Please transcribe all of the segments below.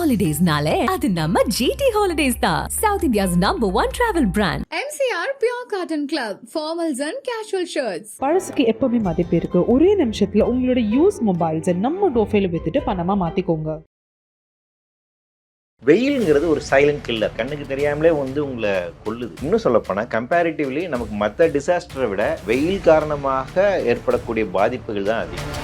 Holidays-nale, அது நம்ம GT Holidays தான். South India's #1 travel brand. MCR Pure Cotton Club, formals and casual shirts. பழசுக்கு எப்பவுமே மதிப்பு இருக்கு. ஒரே நிமிஷத்துல உங்களோட யூஸ் மொபைல்ஸை நம்ம டோஃபைல வித்துட்டு பணமா மாத்திக்கோங்க. வெயில்ங்கிறது ஒரு சைலண்ட் கில்லர். கண்ணுக்கு தெரியாமலே உங்களை கொல்லுது. இன்னும் சொல்லப்போனால் கம்பேரிட்டிவ்லி நமக்கு மற்ற டிசாஸ்டரை விட வெயில் காரணமாக ஏற்படக்கூடிய பாதிப்புகள் தான் அதிகம்.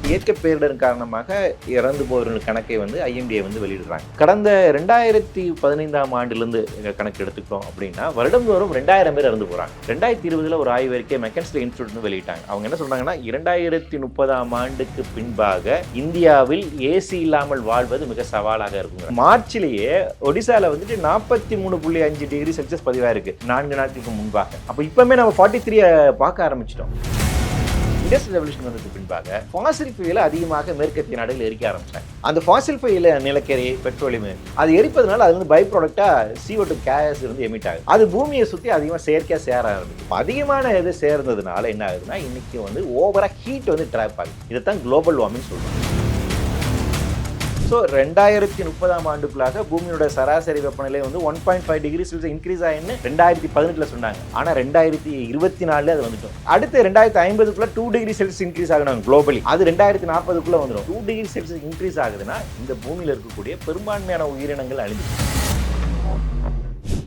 இயற்கை பேரிடர் காரணமாக இறந்து போகிற கணக்கை IMDA வெளியிடுறாங்க. கடந்த 2015ஆம் ஆண்டிலிருந்து கணக்கு எடுத்துக்கிட்டோம் அப்படின்னா வருடந்தோறும் 2000 பேர் இறந்து போகிறாங்க. 2020 ஒரு ஆய்வு அறிக்கை மெக்கன்ஸ்லே இன்ஸ்டியூட் வெளியிட்டாங்க. அவங்க என்ன சொல்றாங்கன்னா 2030ஆம் ஆண்டுக்கு பின்பாக இந்தியாவில் ஏசி இல்லாமல் வாழ்வது மிக சவாலாக இருக்கும். மார்ச்லேயே ஒடிசால 43.5 டிகிரி செல்சியஸ் பதிவாயிருக்கு 4 நாட்களுக்கு முன்பாக. அப்போ இப்பவுமே நம்ம 43 பார்க்க ஆரம்பிச்சிட்டோம். இண்டஸ்ட்ரியல் ரெவல்யூஷன் வந்ததுக்கு பின்பாக ஃபாசில் ஃபியூயலை அதிகமாக மேற்கத்திய நாடுகள் எரிக்க ஆரம்பிச்சாங்க. அந்த ஃபாசில் ஃபியூயலை நிலக்கரி, பெட்ரோலியம் அது எரிப்பதனால அது பை ப்ராடக்டா CO2 கேஸ் எமிட் ஆகுது. அது பூமியை சுற்றி அதிகமாக செயற்கையாக சேர ஆரம்பிச்சு. அதிகமான இது சேர்ந்ததுனால என்ன ஆகுதுன்னா இன்னைக்கு ஓவரா ஹீட் ட்ராப் ஆகுது. இதைத்தான் குளோபல் வார்மிங் சொல்றாங்க. ஸோ 2030ஆம் ஆண்டுக்குள்ளாக பூமியோட சராசரி வெப்பநிலை 1.5 டிகிரி செல்சியஸ் இன்க்ரீஸ் ஆகின்னு 2018 சொன்னாங்க. ஆனால் 2024 அது வந்துட்டோம். அடுத்து 2050 2 டிகிரி செல்சியஸ் இன்க்ரீஸ் ஆகணும் குளோபலி. அது 2040 வந்துடும். 2 டிகிரி செல்சியஸ் இன்க்ரீஸ் ஆகுதுன்னா இந்த பூமியில் இருக்கக்கூடிய பெரும்பான்மையான உயிரினங்கள் அழிஞ்சு.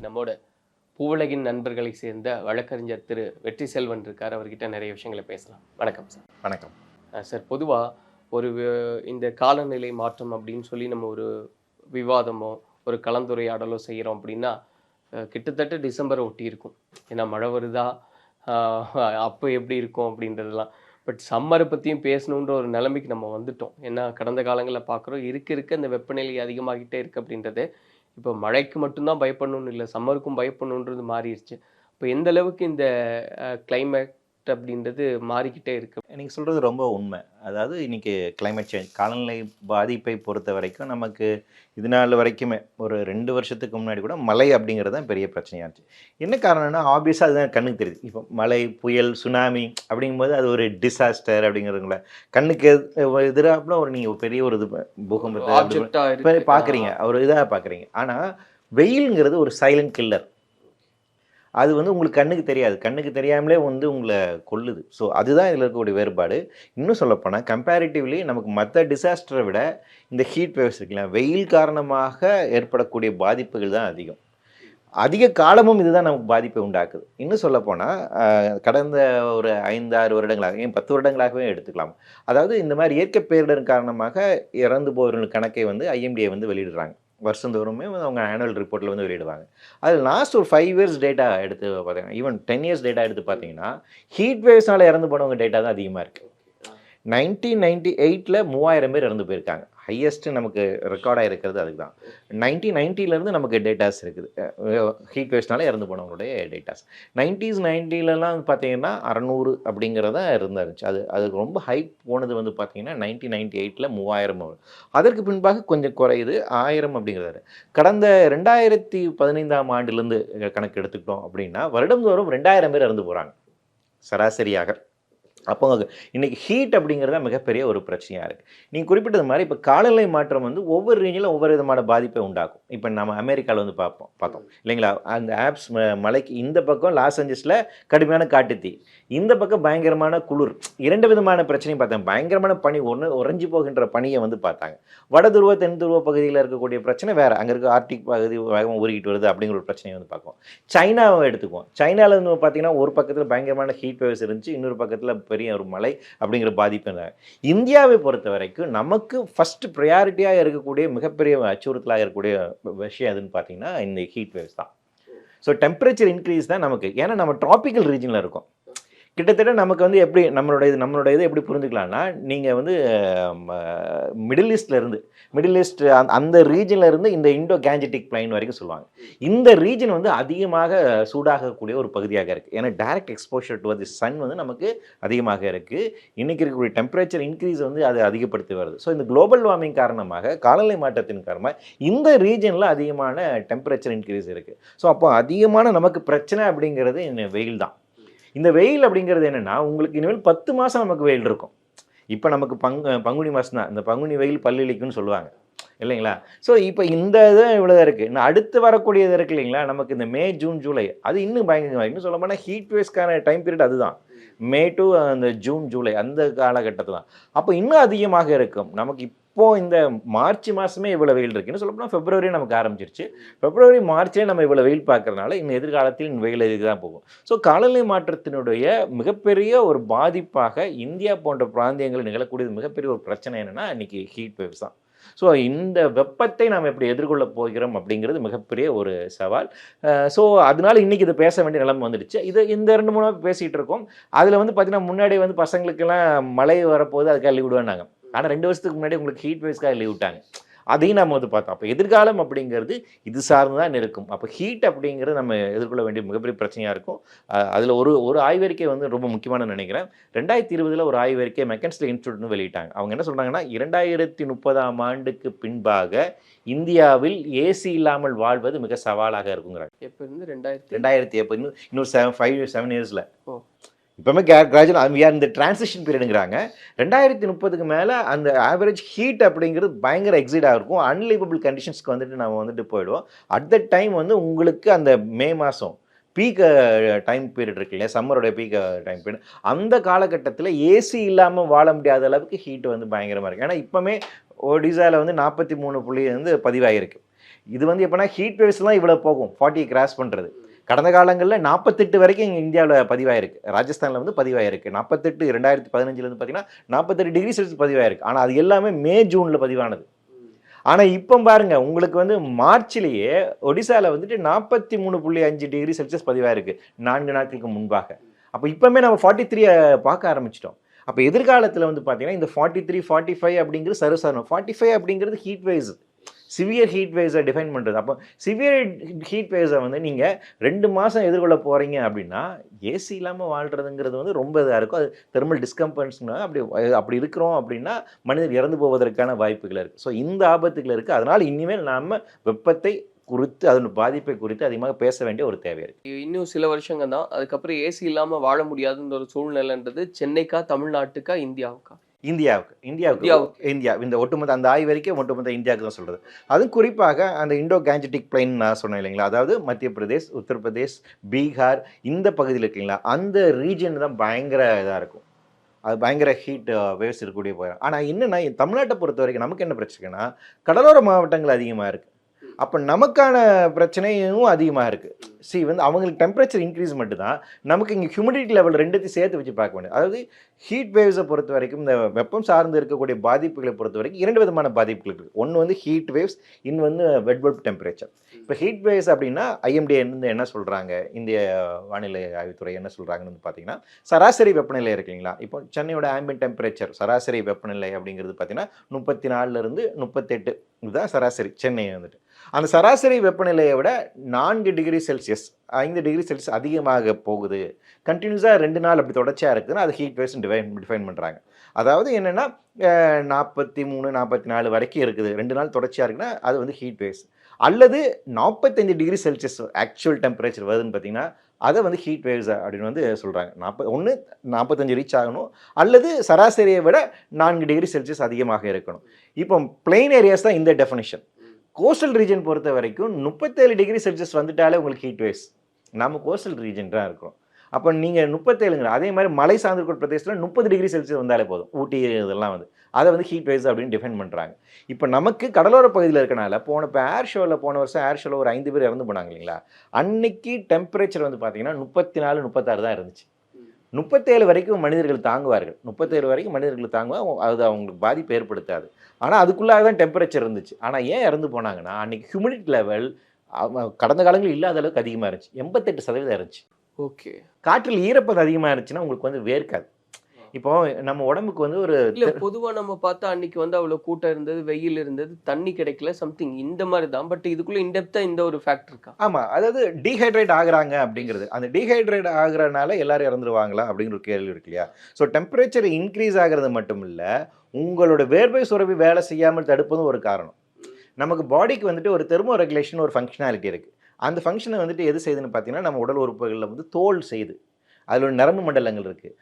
நம்மோட பூவுலகின் நண்பர்களை சேர்ந்த வழக்கறிஞர் திரு வெற்றி செல்வன் இருக்கார். அவர்கிட்ட நிறைய விஷயங்களை பேசலாம். வணக்கம் சார். வணக்கம் சார். பொதுவாக இந்த காலநிலை மாற்றம் அப்படின்னு சொல்லி நம்ம ஒரு விவாதமோ ஒரு கலந்துரையாடலோ செய்கிறோம் அப்படின்னா கிட்டத்தட்ட டிசம்பரை ஒட்டி இருக்கும். ஏன்னா மழை வருதா, அப்போ எப்படி இருக்கும் அப்படின்றதெல்லாம். பட் சம்மரை பற்றியும் பேசணுன்ற ஒரு நிலைமைக்கு நம்ம வந்துட்டோம். ஏன்னா கடந்த காலங்களில் பார்க்குறோம் இருக்க இந்த வெப்பநிலை அதிகமாகிட்டே இருக்குது அப்படின்றது. இப்போ மழைக்கு மட்டும்தான் பயப்படணும்னு இல்லை, சம்மருக்கும் பயப்படணுன்றது மாறிடுச்சு. இப்போ எந்த அளவுக்கு இந்த கிளைமேட் அப்படின்றது மாறிக்கிட்டே இருக்கு? நீங்கள் சொல்கிறது ரொம்ப உண்மை. அதாவது இன்னைக்கு கிளைமேட் சேஞ்ச் காலநிலை பாதிப்பை பொறுத்த வரைக்கும் நமக்கு இது நாள் வரைக்குமே ஒரு 2 வருஷத்துக்கு முன்னாடி கூட மழை அப்படிங்கிறது தான் பெரிய பிரச்சனையாச்சு. என்ன காரணம்னா ஆப்வியஸாக அதுதான் கண்ணுக்கு தெரியுது. இப்போ மழை, புயல், சுனாமி அப்படிங்கும்போது அது ஒரு டிசாஸ்டர் அப்படிங்கிறதுங்கள கண்ணுக்கு எதிராப்புல நீங்கள் பெரிய ஒரு இது பூகம்பத்தை பார்க்குறீங்க, ஒரு இதாக பார்க்குறீங்க. ஆனால் வெயில்ங்கிறது ஒரு சைலண்ட் கில்லர். அது உங்களுக்கு கண்ணுக்கு தெரியாது. கண்ணுக்கு தெரியாமலே உங்களை கொல்லுது. ஸோ அதுதான் இதில் இருக்கக்கூடிய வேறுபாடு. இன்னும் சொல்லப்போனால் கம்பேரிட்டிவ்லி நமக்கு மற்ற டிசாஸ்டரை விட இந்த ஹீட் வேவ்ஸ் இருக்குல்ல, வெயில் காரணமாக ஏற்படக்கூடிய பாதிப்புகள் தான் அதிகம். அதிக காலமும் இதுதான் நமக்கு பாதிப்பை உண்டாக்குது. இன்னும் சொல்லப்போனால் கடந்த ஒரு 5-6 வருடங்களாக, 10 வருடங்களாகவே எடுத்துக்கலாம். அதாவது இந்த மாதிரி இயற்கை பேரிடர் காரணமாக இறந்து போகிற கணக்கை IMDA வெளியிடுறாங்க. வருஷந்தோறுமே அவங்க ஆனுவல் ரிப்போர்ட்டில் வெளியிடுவாங்க. அதில் லாஸ்ட் ஒரு 5 இயர்ஸ் டேட்டா எடுத்து பார்த்தீங்கன்னா, ஈவன் 10 இயர்ஸ் டேட்டா எடுத்து பார்த்தீங்கன்னா ஹீட் வேவ்ஸ்னால் இறந்து போனவங்க டேட்டா தான் அதிகமாக இருக்குது. 1998 3000 பேர் இறந்து போயிருக்காங்க. ஹையஸ்ட்டு நமக்கு ரெக்கார்டாக இருக்கிறது அதுக்கு தான். 1990 நமக்கு டேட்டாஸ் இருக்குது ஹீட் வேவ்ஸ்னால இறந்து போனவங்களுடைய டேட்டாஸ். 90s பார்த்தீங்கன்னா 600 அப்படிங்கிறதா இருந்துச்சு. அதுக்கு ரொம்ப ஹைப் போனது பார்த்தீங்கன்னா 1998 3000. அதற்கு பின்பாக கொஞ்சம் குறையுது 1000 அப்படிங்கிறது. கடந்த 2015ஆம் ஆண்டிலிருந்து கணக்கு எடுத்துக்கிட்டோம் அப்படின்னா வருடந்தோறும் 2000 பேர் இறந்து போகிறாங்க சராசரியாக. அப்போ இன்றைக்கி ஹீட் அப்படிங்கிறத மிகப்பெரிய ஒரு பிரச்சனையாக இருக்குது. நீங்கள் குறிப்பிட்டது மாதிரி இப்போ காலநிலை மாற்றம் ஒவ்வொரு ரீஜனில் ஒவ்வொரு விதமான பாதிப்பை உண்டாக்கும். இப்போ நம்ம அமெரிக்காவில் பார்த்தோம் இல்லைங்களா, அந்த ஆப்ஸ் மலைக்கு இந்த பக்கம் லாஸ் ஏஞ்சல்ஸில் கடுமையான காட்டுத்தீ, இந்த பக்கம் பயங்கரமான குளிர், 2 விதமான பிரச்சனையும் பார்த்தாங்க. பயங்கரமான பனி, உறைஞ்சி போகின்ற பனியை பார்த்தாங்க. வட துருவ தென் துருவ பகுதியில் இருக்கக்கூடிய பிரச்சனை வேறு. அங்கே இருக்க ஆர்டிக் பகுதி வேகமாக ஊறிக்கிட்டு வருது அப்படிங்கிற ஒரு பிரச்சனையை பார்ப்போம். சைனாவை எடுத்துக்குவோம். சைனாவில் பார்த்தீங்கன்னா ஒரு பக்கத்தில் பயங்கரமான ஹீட் வேவ்ஸ் இருந்துச்சு, இன்னொரு பக்கத்தில் பெரிய ஒரு மழை அப்படிங்கிற பாதிப்பு. இந்தியாவை பொறுத்த வரைக்கும் நமக்கு ஃபர்ஸ்ட் ப்ரையாரிட்டியாக இருக்கக்கூடிய மிகப்பெரிய அச்சுறுத்தலாக இருக்கக்கூடிய விஷயம் எதுன்னு பார்த்தீங்கன்னா இந்த ஹீட் வேவ்ஸ் தான். ஸோ டெம்பரேச்சர் இன்க்ரீஸ் தான் நமக்கு. ஏன்னா நம்ம டிராபிக்கல் ரீஜனில் இருக்கோம். கிட்டத்தட்ட நமக்கு எப்படி நம்மளோட இது எப்படி புரிஞ்சுக்கலாம்னா, நீங்கள் மிடில் ஈஸ்ட் அந்த ரீஜனில் இருந்து இந்த இண்டோ கேஞ்சட்டிக் பிளைன் வரைக்கும் சொல்லுவாங்க. இந்த ரீஜன் அதிகமாக சூடாகக்கூடிய ஒரு பகுதியாக இருக்குது. ஏன்னா direct exposure to the sun நமக்கு அதிகமாக இருக்குது. இன்றைக்கி இருக்கக்கூடிய டெம்பரேச்சர் இன்க்ரீஸ் அது அதிகப்படுத்தி வருது. ஸோ இந்த குளோபல் வார்மிங் காரணமாக, காலநிலை மாற்றத்தின் காரணமாக இந்த ரீஜனில் அதிகமான டெம்பரேச்சர் இன்க்ரீஸ் இருக்குது. ஸோ அப்போ அதிகமான நமக்கு பிரச்சனை அப்படிங்கிறது வெயில் தான். இந்த வெயில் அப்படிங்கிறது என்னென்னா உங்களுக்கு இனிமேல் 10 மாதம் நமக்கு வெயில் இருக்கும். இப்போ நமக்கு பங்குனி மாதம் தான். இந்த பங்குனி வெயில் பல்லிழிக்குன்னு சொல்லுவாங்க. இல்லைங்களா? ஸோ இப்போ இந்த இது இவ்வளோ இருக்குது. இன்னும் அடுத்து வரக்கூடியது இருக்குது இல்லைங்களா, நமக்கு இந்த மே, ஜூன், ஜூலை அது இன்னும் பயங்கரமாக. இன்னும் சொல்ல போனால் ஹீட் வேவ்ஸ்க்கான டைம் பீரியட் அதுதான். மே டு அந்த ஜூன், ஜூலை அந்த காலகட்டத்தில் தான். அப்போ இன்னும் அதிகமாக இருக்கும். நமக்கு இப்போது இந்த மார்ச் மாதமே இவ்வளோ வெயில் இருக்குது. இன்னும் சொல்லப்போனால் பிப்ரவரி நமக்கு ஆரம்பிச்சிருச்சு. பிப்ரவரி, மார்ச்லேயே நம்ம இவ்வளோ வெயில் பார்க்குறதுனால இன்னும் எதிர்காலத்தில் இந்த வெயில் இதுக்கு தான் போகும். ஸோ காலநிலை மாற்றத்தினுடைய மிகப்பெரிய ஒரு பாதிப்பாக இந்தியா போன்ற பிராந்தியங்களில் நிகழக்கூடியது மிகப்பெரிய ஒரு பிரச்சனை என்னென்னா இன்றைக்கி ஹீட் வேவ்ஸ் தான். ஸோ இந்த வெப்பத்தை நாம் எப்படி எதிர்கொள்ள போகிறோம் அப்படிங்கிறது மிகப்பெரிய ஒரு சவால். ஸோ அதனால இன்றைக்கி இதை பேச வேண்டிய நிலைமை வந்துடுச்சு. இது இந்த 2-3 நாள் பேசிகிட்டு இருக்கோம். அதில் வந்து பார்த்திங்கன்னா முன்னாடி வந்து பசங்களுக்கெல்லாம் மழை வரப்போது அதுக்காக லீவ் விடுவாங்க. ஆனால் 2 வருஷத்துக்கு முன்னாடி உங்களுக்கு ஹீட் வேவ்ஸ்க்காக லீவ் விட்டாங்க. அதையும் நம்ம வந்து பார்த்தோம். அப்போ எதிர்காலம் அப்படிங்கிறது இது சார்ந்து தான் இருக்கும். அப்போ ஹீட் அப்படிங்கிறது நம்ம எதிர்கொள்ள வேண்டிய மிகப்பெரிய பிரச்சனையாக இருக்கும். அதில் ஒரு ஆய்வறிக்கை வந்து ரொம்ப முக்கியமான நினைக்கிறேன். 2020 ஒரு ஆய்வறிக்கை மெக்கன்ஸ்லி இன்ஸ்டியூட்னு வெளியிட்டாங்க. அவங்க என்ன சொல்கிறாங்கன்னா 2030ஆம் ஆண்டுக்கு பின்பாக இந்தியாவில் ஏசி இல்லாமல் வாழ்வது மிக சவாலாக இருக்குங்கிறாங்க. எப்போ இருந்து 2000 இன்னும் 5-7 இயர்ஸில் இப்போமே கிராஜுவல் இந்த டிரான்சிஷன் பீரியடுங்கிறாங்க. 2030க்கு மேலே அந்த ஆவரேஜ் ஹீட் அப்படிங்கிறது பயங்கர எக்ஸிடாக இருக்கும். அன்லிவபிள் கண்டிஷன்ஸ்க்கு வந்துட்டு நம்ம வந்துட்டு போயிடுவோம். அட் த டைம் வந்து உங்களுக்கு அந்த மே மாதம் பீக் டைம் பீரியட் இருக்கு இல்லையா, சம்மருடைய பீக் டைம் பீரியட், அந்த காலகட்டத்தில் ஏசி இல்லாமல் வாழ முடியாத அளவுக்கு ஹீட் வந்து பயங்கரமாக இருக்குது. ஏன்னா இப்போமே ஒடிசாவில் வந்து 43 புள்ளி வந்து பதிவாகிருக்கு. இது வந்து எப்போனா ஹீட் வேவ்ஸ்லாம் இவ்வளோ போகும், 40 கிராஸ் பண்ணுறது. கடந்த காலங்களில் 48 வரைக்கும் இங்கே இந்தியாவில் பதிவாயிருக்கு. ராஜஸ்தானில் வந்து பதிவாயிருக்கு 48. 2015 பார்த்தீங்கன்னா 48 டிகிரி செல்சியஸ் பதிவாயிருக்கு. ஆனால் அது எல்லாமே மே, ஜூனில் பதிவானது. ஆனால் இப்போ பாருங்கள், உங்களுக்கு வந்து மார்ச்லேயே ஒடிசாவில் வந்துட்டு 43.5 டிகிரி செல்சியஸ் பதிவாயிருக்கு 4 நாட்களுக்கு முன்பாக. அப்போ இப்போமே நம்ம 43 பார்க்க ஆரம்பிச்சிட்டோம். அப்போ எதிர்காலத்தில் வந்து பார்த்தீங்கன்னா இந்த 43, 45 அப்படிங்கிறது சர்வசாதாரணம். 45 அப்படிங்கிறது ஹீட் வேவ்ஸ், சிவியர் ஹீட் வேவ்ஸை டிஃபைன் பண்ணுறது. அப்போ சிவியர் ஹீட் வேவ்ஸை வந்து நீங்கள் 2 மாதம் எதிர்கொள்ள போகிறீங்க அப்படின்னா ஏசி இல்லாமல் வாழ்கிறதுங்கிறது வந்து ரொம்ப இதாக இருக்கும். அது தெர்மல் டிஸ்கம்பன்ஸ்னா அப்படி இருக்கிறோம் அப்படின்னா மனிதர் இறந்து போவதற்கான வாய்ப்புகள் இருக்குது. ஸோ இந்த ஆபத்துகள் இருக்குது. அதனால் இனிமேல் நாம் வெப்பத்தை குறித்து அதன் பாதிப்பை குறித்து அதிகமாக பேச வேண்டிய ஒரு தேவை இருக்குது. இன்னும் சில வருஷங்கள் தான், அதுக்கப்புறம் ஏசி இல்லாமல் வாழ முடியாதுன்ற ஒரு சூழ்நிலைன்றது சென்னைக்கா, தமிழ்நாட்டுக்கா, இந்தியாவுக்கா? இந்தியா இந்த ஒட்டுமொத்த அந்த ஆய்வறிக்கை ஒட்டுமொத்த இந்தியாவுக்கு தான் சொல்கிறது. அதுவும் குறிப்பாக அந்த இண்டோ கேஞ்சட்டிக் பிளைன் நான் சொன்னேன் இல்லைங்களா, அதாவது மத்திய பிரதேஷ், உத்தரப்பிரதேஷ், பீகார் இந்த பகுதியில் இருக்குங்களா, அந்த ரீஜன் தான் பயங்கர இதாக இருக்கும். அது பயங்கர ஹீட் வேவ்ஸ் இருக்கக்கூடிய போயிடும். ஆனால் என்னென்னா தமிழ்நாட்டை பொறுத்த வரைக்கும் நமக்கு என்ன பிரச்சனைனா கடலோர மாவட்டங்கள் அதிகமாக இருக்குது. அப்போ நமக்கான பிரச்சனையும் அதிகமாக இருக்குது. வந்து அவங்களுக்கு டெம்பரேச்சர் இன்க்ரீஸ் மட்டும்தான், நமக்கு இங்கே ஹியூமிடிட்டி லெவல் ரெண்டுத்தையும் சேர்த்து வச்சு பார்க்க வேண்டியது. அதாவது ஹீட் வேவ்ஸை பொறுத்த வரைக்கும் இந்த வெப்பம் சார்ந்து இருக்கக்கூடிய பாதிப்புகளை பொறுத்த வரைக்கும் 2 விதமான பாதிப்புகள் இருக்குது. ஒன்று வந்து ஹீட் வேவ்ஸ், இன்னும் வந்து வெட் பல்ப் டெம்பரேச்சர். இப்போ ஹீட் வேவ்ஸ் அப்படின்னா IMD என்ன சொல்கிறாங்க, இந்திய வானிலை ஆய்வுத்துறை என்ன சொல்கிறாங்கன்னு வந்து பார்த்தீங்கன்னா சராசரி வெப்பநிலை இருக்குங்களா. இப்போ சென்னையோட ஆம்பியன்ட் டெம்பரேச்சர் சராசரி வெப்பநிலை அப்படிங்கிறது பார்த்தீங்கன்னா 34 to 38 இதுதான் சராசரி சென்னை வந்துட்டு. அந்த சராசரி வெப்பநிலையை விட 4 டிகிரி செல்சியஸ் 5 டிகிரி செல்சியஸ் அதிகமாக போகுது, கண்டினியூஸாக 2 நாள் அப்படி தொடர்ச்சியாக இருக்குதுன்னா அது ஹீட் வேவ்ஸ் டிஃபைன் பண்ணுறாங்க. அதாவது என்னென்னா 43, 44 வரைக்கும் இருக்குது, 2 நாள் தொடர்ச்சியாக இருக்குன்னா அது வந்து ஹீட் வேவ்ஸ். அல்லது 45 டிகிரி செல்சியஸ் ஆக்சுவல் டெம்பரேச்சர் வருதுன்னு பார்த்தீங்கன்னா அதை வந்து ஹீட் வேவ்ஸ் அப்படின்னு வந்து சொல்கிறாங்க. 45 ரீச் ஆகணும், அல்லது சராசரியை விட 4 டிகிரி செல்சியஸ் அதிகமாக இருக்கணும். இப்போ பிளெயின் ஏரியாஸ் தான் இந்த டெஃபினிஷன். கோஸ்டல் ரீஜன் பொறுத்த வரைக்கும் 37 டிகிரி செல்சியஸ் வந்துட்டாலே உங்களுக்கு ஹீட் வேவ்ஸ். நம்ம கோஸ்டல் ரீஜன் தான் இருக்கிறோம். அப்போ நீங்கள் 37ங்கிற அதே மாதிரி மலை சார்ந்திருக்கிற பிரதேசத்தில் 30 டிகிரி செல்சியஸ் வந்தாலே போதும். ஊட்டி இதெல்லாம் வந்து அதை வந்து ஹீட் வேவ்ஸ் அப்படின்னு டிஃபைன் பண்ணுறாங்க. இப்போ நமக்கு கடலோர பகுதியில் இருக்கனால போன வருஷம் ஏர் ஷோவில் ஒரு 5 பேர் இறந்து போனாங்க இல்லைங்களா. அன்னைக்கு டெம்பரேச்சர் வந்து பார்த்தீங்கன்னா 34, 36 தான் இருந்துச்சு. 37 வரைக்கும் மனிதர்கள் தாங்குவார்கள். 37 வரைக்கும் மனிதர்கள் தாங்குவாங்க, அது அவங்களுக்கு பாதிப்பு ஏற்படுத்தாது. ஆனால் அதுக்குள்ளாக தான் டெம்பரேச்சர் இருந்துச்சு. ஆனால் ஏன் இறந்து போனாங்கன்னா அன்றைக்கி ஹியூமிடிட்டி லெவல் கடந்த காலங்களில் இல்லாத அளவுக்கு அதிகமாக இருந்துச்சு. 88% இருந்துச்சு. ஓகே. காற்றில் ஈரப்பதம் அதிகமாக இருந்துச்சுன்னா உங்களுக்கு வந்து வேர்க்காது. இப்போ நம்ம உடம்புக்கு வந்து ஒரு இல்லை, பொதுவாக நம்ம பார்த்தா அன்னைக்கு வந்து அவ்வளோ கூட்டம் இருந்தது, வெயில் இருந்தது, தண்ணி கிடைக்கல, சம்திங் இந்த மாதிரி தான். பட் இதுக்குள்ளே இன்டெப்த்தாக இந்த ஒரு ஃபேக்ட் இருக்கா? ஆமாம், அதாவது டீஹைட்ரேட் ஆகுறாங்க அப்படிங்கிறது. அந்த டீஹைட்ரேட் ஆகுறதுனால எல்லாரும் இறந்துருவாங்களா அப்படிங்கிற ஒரு கேள்வி இருக்கு இல்லையா. ஸோ டெம்பரேச்சர் இன்க்ரீஸ் ஆகிறது மட்டும் இல்லை, உங்களோட வேர்வை சுரப்பி வேலை செய்யாமல் தடுப்பதும் ஒரு காரணம். நமக்கு பாடிக்கு வந்துட்டு ஒரு தெர்மோ ரெகுலேஷன் ஒரு ஃபங்க்ஷனாலிட்டி இருக்குது. அந்த ஃபங்க்ஷனை வந்துட்டு எது செய்யுதுன்னு பார்த்தீங்கன்னா நம்ம உடல் உறுப்புகளில் வந்து தோல் செய்யுது. அதில் ஒரு நரம்பு மண்டலங்கள் இருக்குது.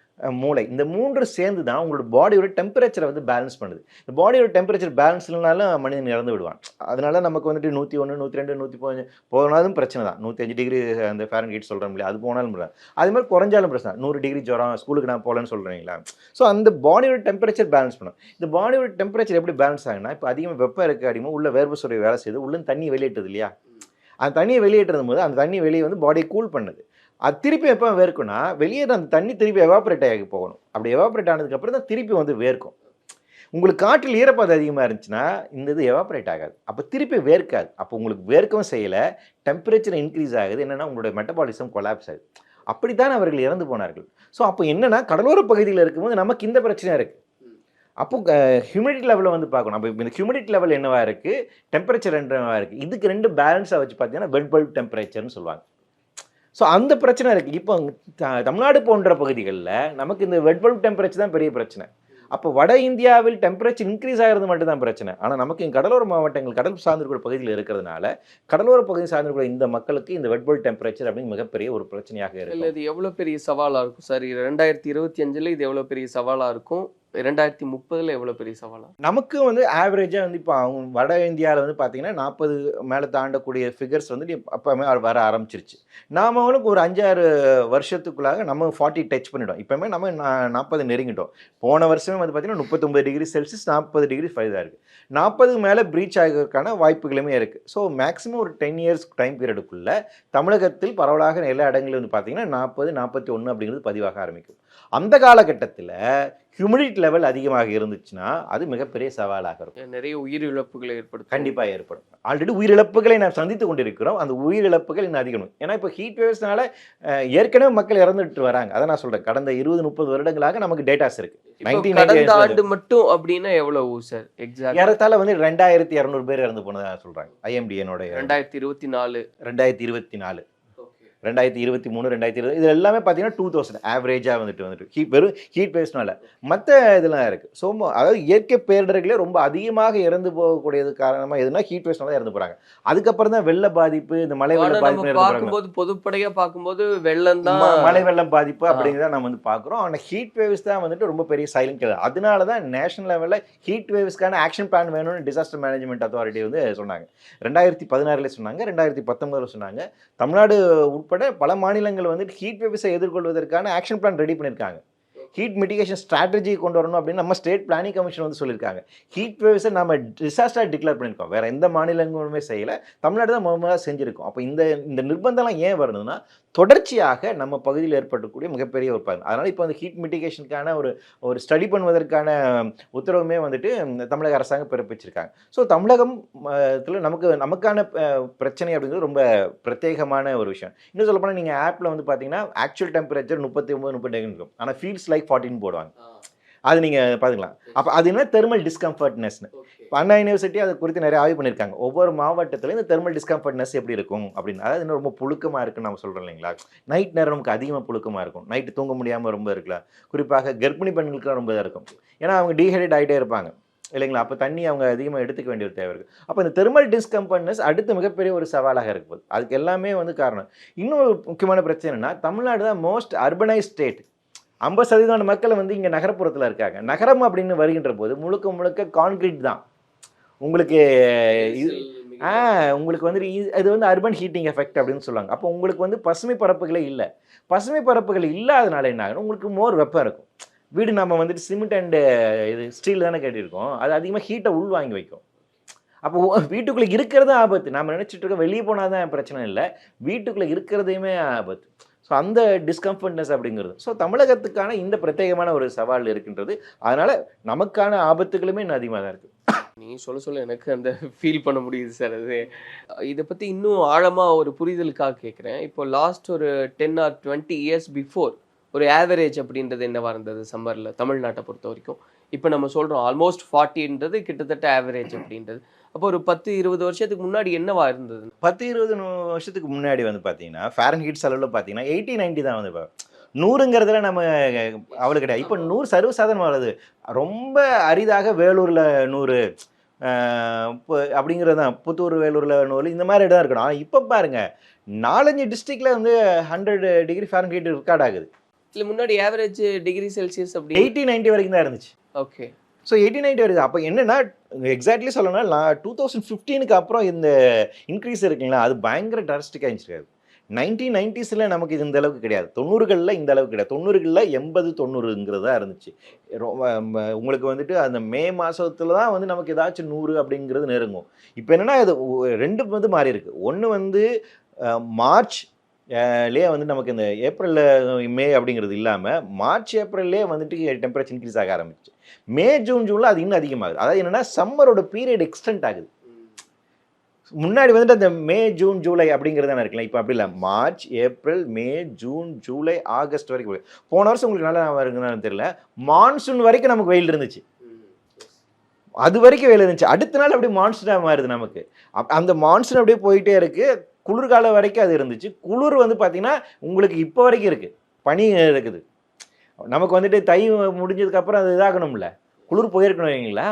மூளை, இந்த 3 சேர்ந்து தான் உங்களோட பாடியோட டெம்பரேச்சரை வந்து பேலன்ஸ் பண்ணுது. இந்த பாடியோட டெம்பரேச்சர் பேலன்ஸ் இல்லைனாலும் மனிதன் இறந்து விடுவான். அதனால நமக்கு வந்துட்டு 101, 102, 115 போனாலும் பிரச்சனை தான். 105 டிகிரி அந்த ஃபாரன்ஹீட் சொல்கிறோம் இல்லையா, அது போனாலும் அது மாதிரி குறைஞ்சாலும் பிரச்சனை. 100 டிகிரி ஜுரம், ஸ்கூலுக்கு நான் போகலன்னு சொல்கிறீங்களா. ஸோ அந்த பாடியோட டெம்பரேச்சர் பேலன்ஸ் பண்ணும். இந்த பாடியோட டெம்பரேச்சர் எப்படி பேலன்ஸ் ஆகுனா, இப்போ அதிகமாக வெப்பம் இருக்க அதிகமாக உள்ள வேர்வை சுரை வேலை செய்யுது, உள்ள தண்ணி வெளியேற்றுது இல்லையா. அந்த தண்ணியை வெளியேற்றும் போது அந்த தண்ணி வெளியே வந்து பாடியை கூல் பண்ணுது. அது திருப்பி எப்போ வேர்க்குன்னா, வெளியே அந்த தண்ணி திருப்பி எவாப்ரேட் ஆகி போகணும். அப்படி எவாப்ரேட் ஆனதுக்கப்புறம் தான் திருப்பி வந்து வேர்க்கும். உங்களுக்கு காற்றில் ஈரப்பதம் அதிகமாக இருந்துச்சுன்னா இந்த இது எவாப்ரேட் ஆகாது, அப்போ திருப்பி வேர்க்காது. அப்போ உங்களுக்கு வேர்க்கவும் செய்யலை, டெம்பரேச்சர் இன்க்ரீஸ் ஆகுது. என்னென்னா உங்களுடைய மெட்டபாலிசம் கொலாப்ஸ் ஆகுது. அப்படித்தான் அவர்கள் இறந்து போனார்கள். ஸோ அப்போ என்னென்னா, கடலோர பகுதியில் இருக்கும்போது நமக்கு இந்த பிரச்சனையாக இருக்குது. அப்போ ஹியூமிடிட்டி லெவலில் வந்து பார்க்கணும். அப்போ இந்த ஹியூமிடிட்டி லெவல் என்னவா இருக்குது, டெம்பரேச்சர் என்னவா இருக்குது, இதுக்கு 2 பேலன்ஸாக வச்சு பார்த்தீங்கன்னா வெட் பல்ப் டெம்பரேச்சர்னு சொல்லுவாங்க. ஸோ அந்த பிரச்சனை இருக்குது. இப்போ தமிழ்நாடு போன்ற பகுதிகளில் நமக்கு இந்த வெட் பல்ப் டெம்பரேச்சர் தான் பெரிய பிரச்சனை. அப்போ வட இந்தியாவில் டெம்பரேச்சர் இன்க்ரீஸ் ஆகிறது மட்டும் தான் பிரச்சனை. ஆனால் நமக்கு இங்கே கடலோர மாவட்டங்கள், கடல் சார்ந்திருக்கிற பகுதியில் இருக்கிறதுனால கடலோர பகுதி சார்ந்திருக்கிற இந்த மக்களுக்கு இந்த வெட் பல்ப் டெம்பரேச்சர் அப்படின்னு மிகப்பெரிய ஒரு பிரச்சனையாக இருக்குது. இது எவ்வளோ பெரிய சவாலாக இருக்கும் சார்? 2025 இது எவ்வளோ பெரிய சவாலாக இருக்கும்? 2030 எவ்வளோ பெரிய சவாலாக? நமக்கு வந்து ஆவரேஜாக வந்து இப்போ அவங்க வட இந்தியாவில் வந்து பார்த்தீங்கன்னா 40 மேலே தாண்டக்கூடிய ஃபிகர்ஸ் வந்து அப்போவுமே வர ஆரம்பிச்சிருச்சு. நாம் அவனுக்கு ஒரு 5-6 வருஷத்துக்குள்ளாக நம்ம 40 டச் பண்ணிட்டோம். இப்போவுமே நம்ம 40 நெருங்கிட்டோம். போன வருஷமே வந்து பார்த்தீங்கன்னா 39 டிகிரி செல்சியஸ் 40 டிகிரி ஃபைவ் இருக்குது. 40 மேலே ப்ரீச் ஆகிறதுக்கான வாய்ப்புகளுமே இருக்குது. ஸோ மேக்ஸிமம் ஒரு 10 இயர்ஸ் டைம் பீரியடுக்குள்ளே தமிழகத்தில் பரவலாக எல்லா இடங்களும் வந்து பார்த்தீங்கன்னா 40, 41 அப்படிங்கிறது பதிவாக ஆரம்பிக்கும். அந்த காலகட்டத்தில் ஹியூமிடிட்டி லெவல் அதிகமாக இருந்துச்சுன்னா அது மிகப்பெரிய சவாலாக இருக்கும். நிறைய உயிரிழப்புகளை ஏற்படுத்தும். கண்டிப்பாக ஏற்படும். ஆல்ரெடி உயிரிழப்புகளை நாம் சந்தித்து கொண்டிருக்கிறோம். அந்த உயிரிழப்புகள் இன்னும் அதிகம். ஏன்னா இப்போ ஹீட் வேவ்ஸ்னால ஏற்கனவே மக்கள் இறந்துட்டு வராங்க. அதை நான் சொல்கிறேன். கடந்த 20-30 வருடங்களாக நமக்கு டேட்டாஸ் இருக்குது. கடந்த ஆண்டு மட்டும் அப்படின்னா எவ்வளவு சார் எக்ஸாக்ட்? ஏறத்தாழ வந்து 2200 பேர் இறந்து போனதாக சொல்கிறாங்க ஐஎம்டிஎனோட. 2024 2023 2020 இது எல்லாமே பார்த்தீங்கன்னா 2000 ஆவரேஜாக வந்துட்டு வெறும் ஹீட் வேவ்ஸ்னால. மற்ற இதெல்லாம் இருக்குது. ஸோ அதாவது இயற்கை பேரிடர்களே ரொம்ப அதிகமாக இறந்து போகக்கூடியது காரணமாக எதுனா ஹீட் வேவ்ஸ்னால தான் இறந்து போகிறாங்க. அதுக்கப்புறம் தான் வெள்ள பாதிப்பு, இந்த மழை வெள்ள பாதிப்பு பார்க்கும்போது பொதுப்படையாக பார்க்கும்போது வெள்ளம் தான், மழை வெள்ளம் பாதிப்பு அப்படிங்கிறத நம்ம வந்து பார்க்குறோம். ஆனால் ஹீட் வேவ்ஸ் தான் வந்துட்டு ரொம்ப பெரிய சைலண்ட் கில்லர். அதனால தான் நேஷனல் லெவலில் ஹீட் வேவ்ஸ்க்கான ஆக்ஷன் பிளான் வேணும்னு டிசாஸ்டர் மேனேஜ்மெண்ட் அத்தாரிட்டி வந்து சொன்னாங்க. 2016 சொன்னாங்க, 2019 சொன்னாங்க. தமிழ்நாடு உட்பட பல மாநிலங்கள் வந்து ஹீட் வேவ்ஸை எதிர்கொள்வதற்கான ஆக்ஷன் பிளான் ரெடி பண்ணியிருக்காங்க. ஹீட் மிட்டிகேஷன் ஸ்ட்ராட்டஜி கொண்டு வரணும் அப்படின்னு நம்ம ஸ்டேட் பிளானிங் கமிஷன் வந்து சொல்லியிருக்காங்க. ஹீட் வேவ்ஸை நம்ம டிசாஸ்டராக டிக்ளேர் பண்ணியிருக்கோம். வேறு எந்த மாநிலங்களுமே செய்யலை, தமிழ்நாடு தான் முதல்ல செஞ்சுருக்கோம். அப்போ இந்த நிர்பந்தம்லாம் ஏன் வருதுன்னா, தொடர்ச்சியாக நம்ம பகுதியில் ஏற்படக்கூடிய மிகப்பெரிய ஒரு பகுதி. அதனால் இப்போ அந்த ஹீட் மிட்டிகேஷனுக்கான ஒரு ஸ்டடி பண்ணுவதற்கான உத்தரவுமே வந்துட்டு தமிழக அரசாங்கம் பிறப்பிச்சிருக்காங்க. ஸோ தமிழகத்தில் நமக்கான பிரச்சனை அப்படிங்கிறது ரொம்ப பிரத்யேகமான ஒரு விஷயம். இன்னும் சொல்லப்போனால் நீங்கள் ஆப்பில் வந்து பார்த்தீங்கன்னா ஆக்சுவல் டெம்பரேச்சர் 39-30 டிகிரி இருக்கும். ஆனால் ஃபீல்ஸ் லைக் 14 போடுவாங்க. அது நீங்கள் பார்த்துக்கலாம். அப்போ அது என்ன தெர்மல் டிஸ்கம்ஃபர்ட்னஸ்னு. இப்போ அண்ணா யூனிவர்சிட்டி அதை குறித்து நிறைய ஆய்வு பண்ணியிருக்காங்க. ஒவ்வொரு மாவட்டத்திலும் இந்த தெர்மல் டிஸ்கம்ஃபர்ட்னஸ் எப்படி இருக்கும் அப்படின்னு. அதாவது இன்னும் ரொம்ப புழுக்கமாக இருக்குன்னு நம்ம சொல்கிறோம் இல்லைங்களா. நைட் நேரம் நமக்கு அதிகமாக புழுக்கமாக இருக்கும். நைட்டு தூங்க முடியாமல் ரொம்ப இருக்கலாம். குறிப்பாக கர்ப்பிணி பெண்களுக்குலாம் ரொம்ப இதாக இருக்கும். ஏன்னா அவங்க டீஹைட்ரேட் ஆகிட்டே இருப்பாங்க இல்லைங்களா. அப்போ தண்ணி அவங்க அதிகமாக எடுத்துக்க வேண்டிய ஒரு தேவை இருக்குது. அப்போ இந்த தெர்மல் டிஸ்கம்ஃபர்ட்னஸ் அடுத்த மிகப்பெரிய ஒரு சவாலாக இருக்குது. அதுக்கு எல்லாமே வந்து காரணம். இன்னொரு முக்கியமான பிரச்சனைனா, தமிழ்நாடு தான் மோஸ்ட் அர்பனைஸ் ஸ்டேட். 50% மக்கள் வந்து இங்கே நகரப்புறத்தில் இருக்காங்க. நகரம் அப்படின்னு வருகின்ற போது முழுக்க கான்கிரீட் தான். உங்களுக்கு உங்களுக்கு வந்து இது வந்து அர்பன் ஹீட்டிங் எஃபெக்ட் அப்படின்னு சொல்லுவாங்க. அப்போ உங்களுக்கு வந்து பசுமை பரப்புகளே இல்லை. பசுமை பரப்புகள் இல்லாதனால என்ன ஆகும், உங்களுக்கு மோர் வெப்பம் இருக்கும். வீடு நம்ம வந்துட்டு சிமெண்ட் அண்டு இது ஸ்டீல் தானே கேட்டிருக்கோம். அது அதிகமாக ஹீட்டை உள்வாங்கி வைக்கும். அப்போ வீட்டுக்குள்ளே இருக்கிறது ஆபத்து. நம்ம நினச்சிட்டு இருக்கோம் வெளியே போனால் தான் பிரச்சனை இல்லை, வீட்டுக்குள்ளே இருக்கிறதையுமே ஆபத்து. ஸோ அந்த டிஸ்கம்ஃபர்ட்னஸ் அப்படிங்கிறது. ஸோ தமிழகத்துக்கான இந்த பிரத்யேகமான ஒரு சவால் இருக்கின்றது. அதனால் நமக்கான ஆபத்துகளுமே இன்னும் அதிகமாக தான் இருக்குது. நீங்கள் சொல்ல எனக்கு அந்த ஃபீல் பண்ண முடியுது சார். அது இதை பற்றி இன்னும் ஆழமாக ஒரு புரிதலுக்காக கேட்குறேன். இப்போ லாஸ்ட் ஒரு 10 or 20 இயர்ஸ் பிஃபோர் ஒரு ஆவரேஜ் அப்படின்றது என்னவா இருந்தது சம்மரில் தமிழ்நாட்டை பொறுத்த வரைக்கும்? இப்போ நம்ம சொல்கிறோம் ஆல்மோஸ்ட் 40ன்றது கிட்டத்தட்ட ஆவரேஜ் அப்படின்றது. அப்போ ஒரு 10-20 வருஷத்துக்கு முன்னாடி என்னவா இருந்தது? 10-20 வருஷத்துக்கு முன்னாடி வந்து பார்த்தீங்கன்னா ஃபாரன்ஹீட் அளவில் பார்த்தீங்கன்னா 80-90 தான் வந்து 100ங்கிறதுல நம்ம அவ்வளோ கிடையாது. இப்போ 100 சர்வசாதாரணமாக வருது. ரொம்ப அரிதாக வேலூரில் 100 அப்படிங்கிறது தான். புத்தூர், வேலூரில் 100 இந்த மாதிரி இடம் இருக்கணும். ஆனால் இப்போ பாருங்கள் 4-5 டிஸ்ட்ரிக்டில் வந்து 100 டிகிரி ஃபாரன்ஹீட் ரெக்கார்ட் ஆகுது. இல்லை முன்னாடி ஆவரேஜ் டிகிரி செல்சியஸ் அப்படி 80-90 வரைக்கும் தான் இருந்துச்சு. ஓகே. ஸோ 80-90 வருது. அப்போ என்னன்னா எக்ஸாக்ட்லி சொல்லணும்னா 2015க்கு அப்புறம் இந்த இன்க்ரீஸ் இருக்குங்களா, அது பயங்கர ட்ராஸ்டிக்காக இருந்துச்சு. 1990s நமக்கு இது இந்த அளவுக்கு கிடையாது. 90களில் இந்த அளவுக்கு கிடையாது. 90களில் 80-90ங்கிறதா இருந்துச்சு. உங்களுக்கு வந்துட்டு அந்த மே மாதத்துல தான் வந்து நமக்கு ஏதாச்சும் 100 அப்படிங்கிறது நெருங்கும். இப்போ என்னென்னா இது 2 வந்து மாறி இருக்கு. ஒன்று வந்து மார்ச் லேயே வந்து நமக்கு இந்த ஏப்ரல் மே அப்படிங்கிறது இல்லாமல் மார்ச் ஏப்ரல்லே வந்துட்டு டெம்பரேச்சர் இன்க்ரீஸ் ஆக ஆரம்பிச்சு. மே ஜூனில் அது இன்னும் அதிகமாகுது. அதாவது என்னென்னா சம்மரோட பீரியட் எக்ஸ்டெண்ட் ஆகுது. முன்னாடி வந்துட்டு அந்த மே ஜூன் ஜூலை அப்படிங்கிறது தானே இருக்கலாம். இப்போ அப்படி இல்லை. March April May June July August வரைக்கும். போன வருஷம் உங்களுக்கு நல்லா இருக்குன்னு தெரியல, மான்சூன் வரைக்கும் நமக்கு வெயில் இருந்துச்சு. அது வரைக்கும் வெயில் இருந்துச்சு. அடுத்த நாள் அப்படியே மான்சூனாக மாறுது நமக்கு. அந்த மான்சூன் அப்படியே போயிட்டே இருக்கு. குளிர்காலம் வரைக்கும் அது இருந்துச்சு. குளிர் வந்து பார்த்தீங்கன்னா உங்களுக்கு இப்போ வரைக்கும் இருக்குது. பனி இருக்குது. நமக்கு வந்துட்டு தை முடிஞ்சதுக்கப்புறம் அது இதாகணும்ல, குளிர் போயிருக்கணும் இல்லைங்களா.